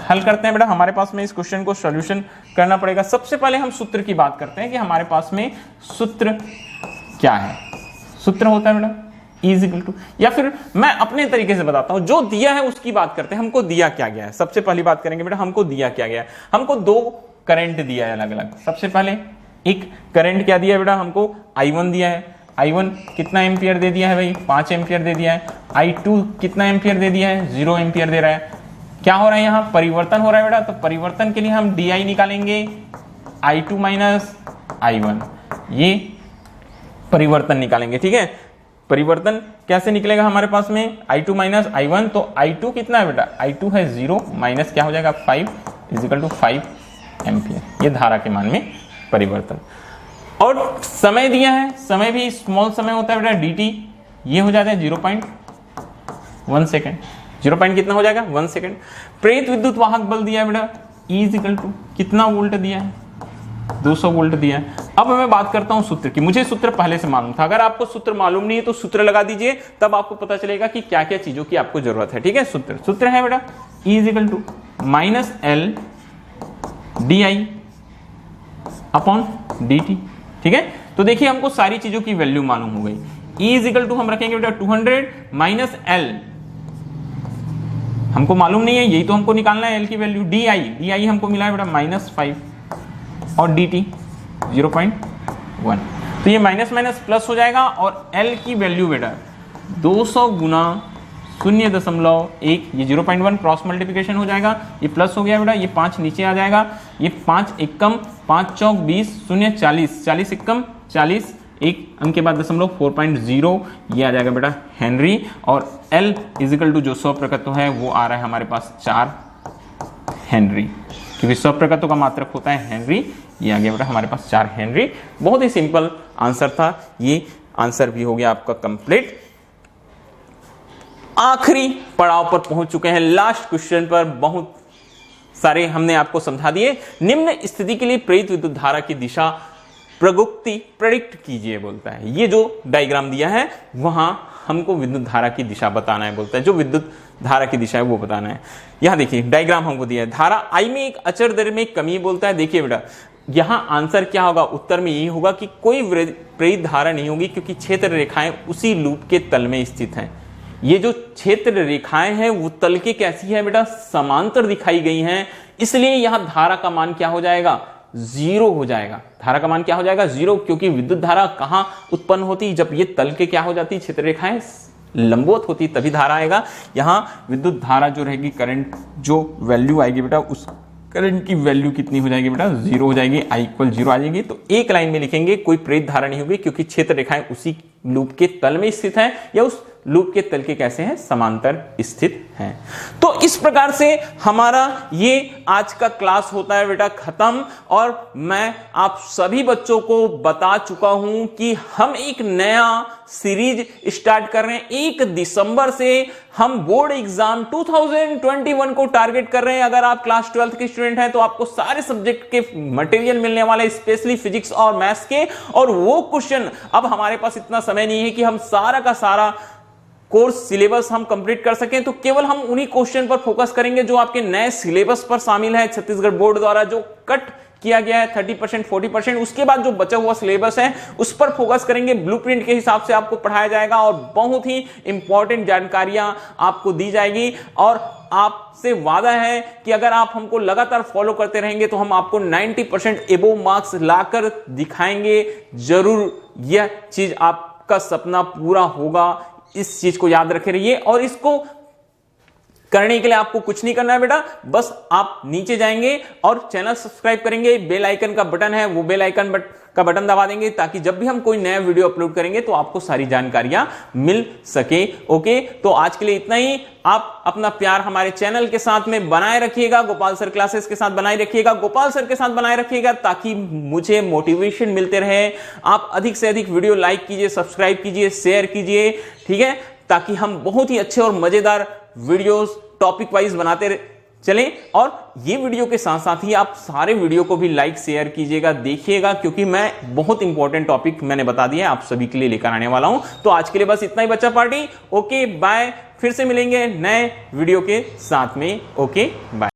हल करते हैं बेटा। हमारे पास में इस क्वेश्चन को सॉल्यूशन करना पड़ेगा। सबसे पहले हम सूत्र की बात करते हैं कि हमारे पास में सूत्र क्या है। सूत्र होता है बेटा इज इक्वल टू, या फिर मैं अपने तरीके से बताता हूं, जो दिया है उसकी बात करते हैं। हमको दिया क्या गया है, सबसे पहली बात करेंगे बेटा, हमको दिया क्या गया है। हमको 2 करंट दिया है अलग अलग। सबसे पहले एक करंट क्या दिया है बेटा, हमको I1 दिया है। I1 कितना एम्पियर दे दिया है भाई? 5 एम्पियर दे दिया है। I2 कितना एम्पियर दे दिया है? 0 एम्पियर दे रहा है। क्या हो रहा है यहाँ? परिवर्तन हो रहा है बेटा। तो परिवर्तन के लिए हम DI निकालेंगे, I2 माइनस I1, ये परिवर्तन निकालेंगे। ठीक है, परिवर्तन कैसे निकलेगा हमारे पास में? I2 माइनस I1, तो I2 कितना है बेटा? I2 है 0 माइनस क्या हो जाएगा 5 इज इक्वल टू 5 एम्पियर। ये धारा के मान में परिवर्तन। और समय दिया है, समय भी स्मॉल समय होता है बेटा dt, ये हो जाता है 0.1 सेकेंड। 0 कितना हो जाएगा? 1 सेकेंड। प्रेरित विद्युत वाहक बल दिया है बेटा E इज इक्वल टू कितना वोल्ट दिया है? 200 वोल्ट दिया है। अब मैं बात करता हूं सूत्र की। मुझे सूत्र पहले से मालूम था, अगर आपको सूत्र मालूम नहीं है तो सूत्र लगा दीजिए, तब आपको पता चलेगा कि क्या क्या चीजों की आपको जरूरत है। ठीक है, सूत्र है बेटा E is equal to minus L D I upon D T. ठीक है, तो देखिए हमको सारी चीजों की वैल्यू मालूम हो गई। E इजिकल टू हम रखेंगे बेटा 200 माइनस एल, हमको मालूम नहीं है, यही तो हमको निकालना है एल की वैल्यू। डी आई हमको मिला है बेटा -5 और डी टी 0.1। तो ये माइनस माइनस प्लस हो जाएगा और एल की वैल्यू बेटा 200 गुना 0.1, ये 0.1 क्रॉस मल्टीप्लिकेशन हो जाएगा, ये प्लस हो गया बेटा, ये 5 नीचे आ जाएगा, ये 5 एकम 5 चौक 20, 0 40, 40 एकम 40, एक अंक के बाद दशमलव 4.0, ये आ जाएगा बेटा हेनरी। और L इजिकल टू जो स्वप्रकत्व है वो आ रहा है हमारे पास 4 हेनरी, क्योंकि स्वप्रकत्व का मात्रक होता है हेनरी। ये आ गया बेटा हमारे पास 4 हेनरी। बहुत ही सिंपल आंसर था, ये आंसर भी हो गया आपका कंप्लीट। आखिरी पड़ाव पर पहुंच चुके हैं, लास्ट क्वेश्चन पर। बहुत सारे हमने आपको समझा दिए। निम्न स्थिति के लिए प्रेरित विद्युत धारा की दिशा प्रगुक्ति प्रेडिक्ट कीजिए बोलता है। ये जो डायग्राम दिया है वहां हमको विद्युत धारा की दिशा बताना है बोलता है, जो विद्युत धारा की दिशा है वो बताना है। यहां देखिए डायग्राम हमको दिया है, धारा आई में एक अचर दर में कमी बोलता है। देखिए बेटा यहां आंसर क्या होगा, उत्तर में यही होगा कि कोई प्रेरित धारा नहीं होगी, क्योंकि क्षेत्र रेखाएं उसी लूप के तल में स्थित हैं। ये जो क्षेत्र रेखाएं हैं वो तल के कैसी है बेटा, समांतर दिखाई गई हैं, इसलिए यहां धारा का मान क्या हो जाएगा, 0 हो जाएगा। धारा का मान क्या हो जाएगा, 0, क्योंकि विद्युत धारा कहां उत्पन्न होती, जब ये तल के क्या हो जाती, क्षेत्र रेखाएं लंबवत होती, तभी धारा आएगा। यहां विद्युत धारा जो रहेगी, करंट जो वैल्यू आएगी बेटा, उस करंट की वैल्यू कितनी हो जाएगी बेटा, 0 हो जाएगी, I इक्वल 0 आ जाएगी। तो एक लाइन में लिखेंगे कोई प्रेरित धारा नहीं होगी, क्योंकि क्षेत्र रेखाएं उसी लूप के तल में स्थित है, या उस लूप के तल के कैसे हैं, समांतर स्थित हैं। तो इस प्रकार से हमारा ये आज का क्लास होता है बेटा खत्म। और मैं आप सभी बच्चों को बता चुका हूं कि हम एक नया सीरीज स्टार्ट कर रहे हैं। 1 दिसंबर से हम बोर्ड एग्जाम 2021 को टारगेट कर रहे हैं। अगर आप क्लास 12 के स्टूडेंट हैं तो आपको सारे सब्जेक्ट के मटेरियल मिलने वाले, स्पेशली फिजिक्स और मैथ्स के। और वो क्वेश्चन, अब हमारे पास इतना समय नहीं है कि हम सारा का सारा कोर्स सिलेबस हम कंप्लीट कर सकें, तो केवल हम उन्हीं क्वेश्चन पर फोकस करेंगे जो आपके नए सिलेबस पर शामिल है, छत्तीसगढ़ बोर्ड द्वारा जो कट किया गया है 30% 40%। उसके बाद जो बचा हुआ सिलेबस है उस पर फोकस करेंगे, ब्लूप्रिंट के हिसाब से आपको पढ़ाया जाएगा और बहुत ही इंपॉर्टेंट जानकारियां आपको दी जाएगी। और आपसे वादा है कि अगर आप हमको लगातार फॉलो करते रहेंगे तो हम आपको 90% एबोव मार्क्स लाकर दिखाएंगे। जरूर यह चीज आपका सपना पूरा होगा, इस चीज को याद रखे रहिए। और इसको करने के लिए आपको कुछ नहीं करना है बेटा, बस आप नीचे जाएंगे और चैनल सब्सक्राइब करेंगे, बेल आइकन का बटन है वो बेल आइकन का बटन दबा देंगे, ताकि जब भी हम कोई नया वीडियो अपलोड करेंगे तो आपको सारी जानकारियां मिल सके। ओके, तो आज के लिए इतना ही। आप अपना प्यार हमारे चैनल के साथ में बनाए रखिएगा, गोपाल सर क्लासेस के साथ बनाए रखिएगा, गोपाल सर के साथ बनाए रखिएगा, ताकि मुझे मोटिवेशन मिलते रहे। आप अधिक से अधिक वीडियो लाइक कीजिए, सब्सक्राइब कीजिए, शेयर कीजिए, ठीक है, ताकि हम बहुत ही अच्छे और मजेदार वीडियोस टॉपिक वाइज बनाते चलें। और ये वीडियो के साथ साथ ही आप सारे वीडियो को भी लाइक शेयर कीजिएगा, देखिएगा, क्योंकि मैं बहुत इंपॉर्टेंट टॉपिक मैंने बता दिया आप सभी के लिए लेकर आने वाला हूं। तो आज के लिए बस इतना ही बच्चा पार्टी। ओके बाय, फिर से मिलेंगे नए वीडियो के साथ में। Okay bye.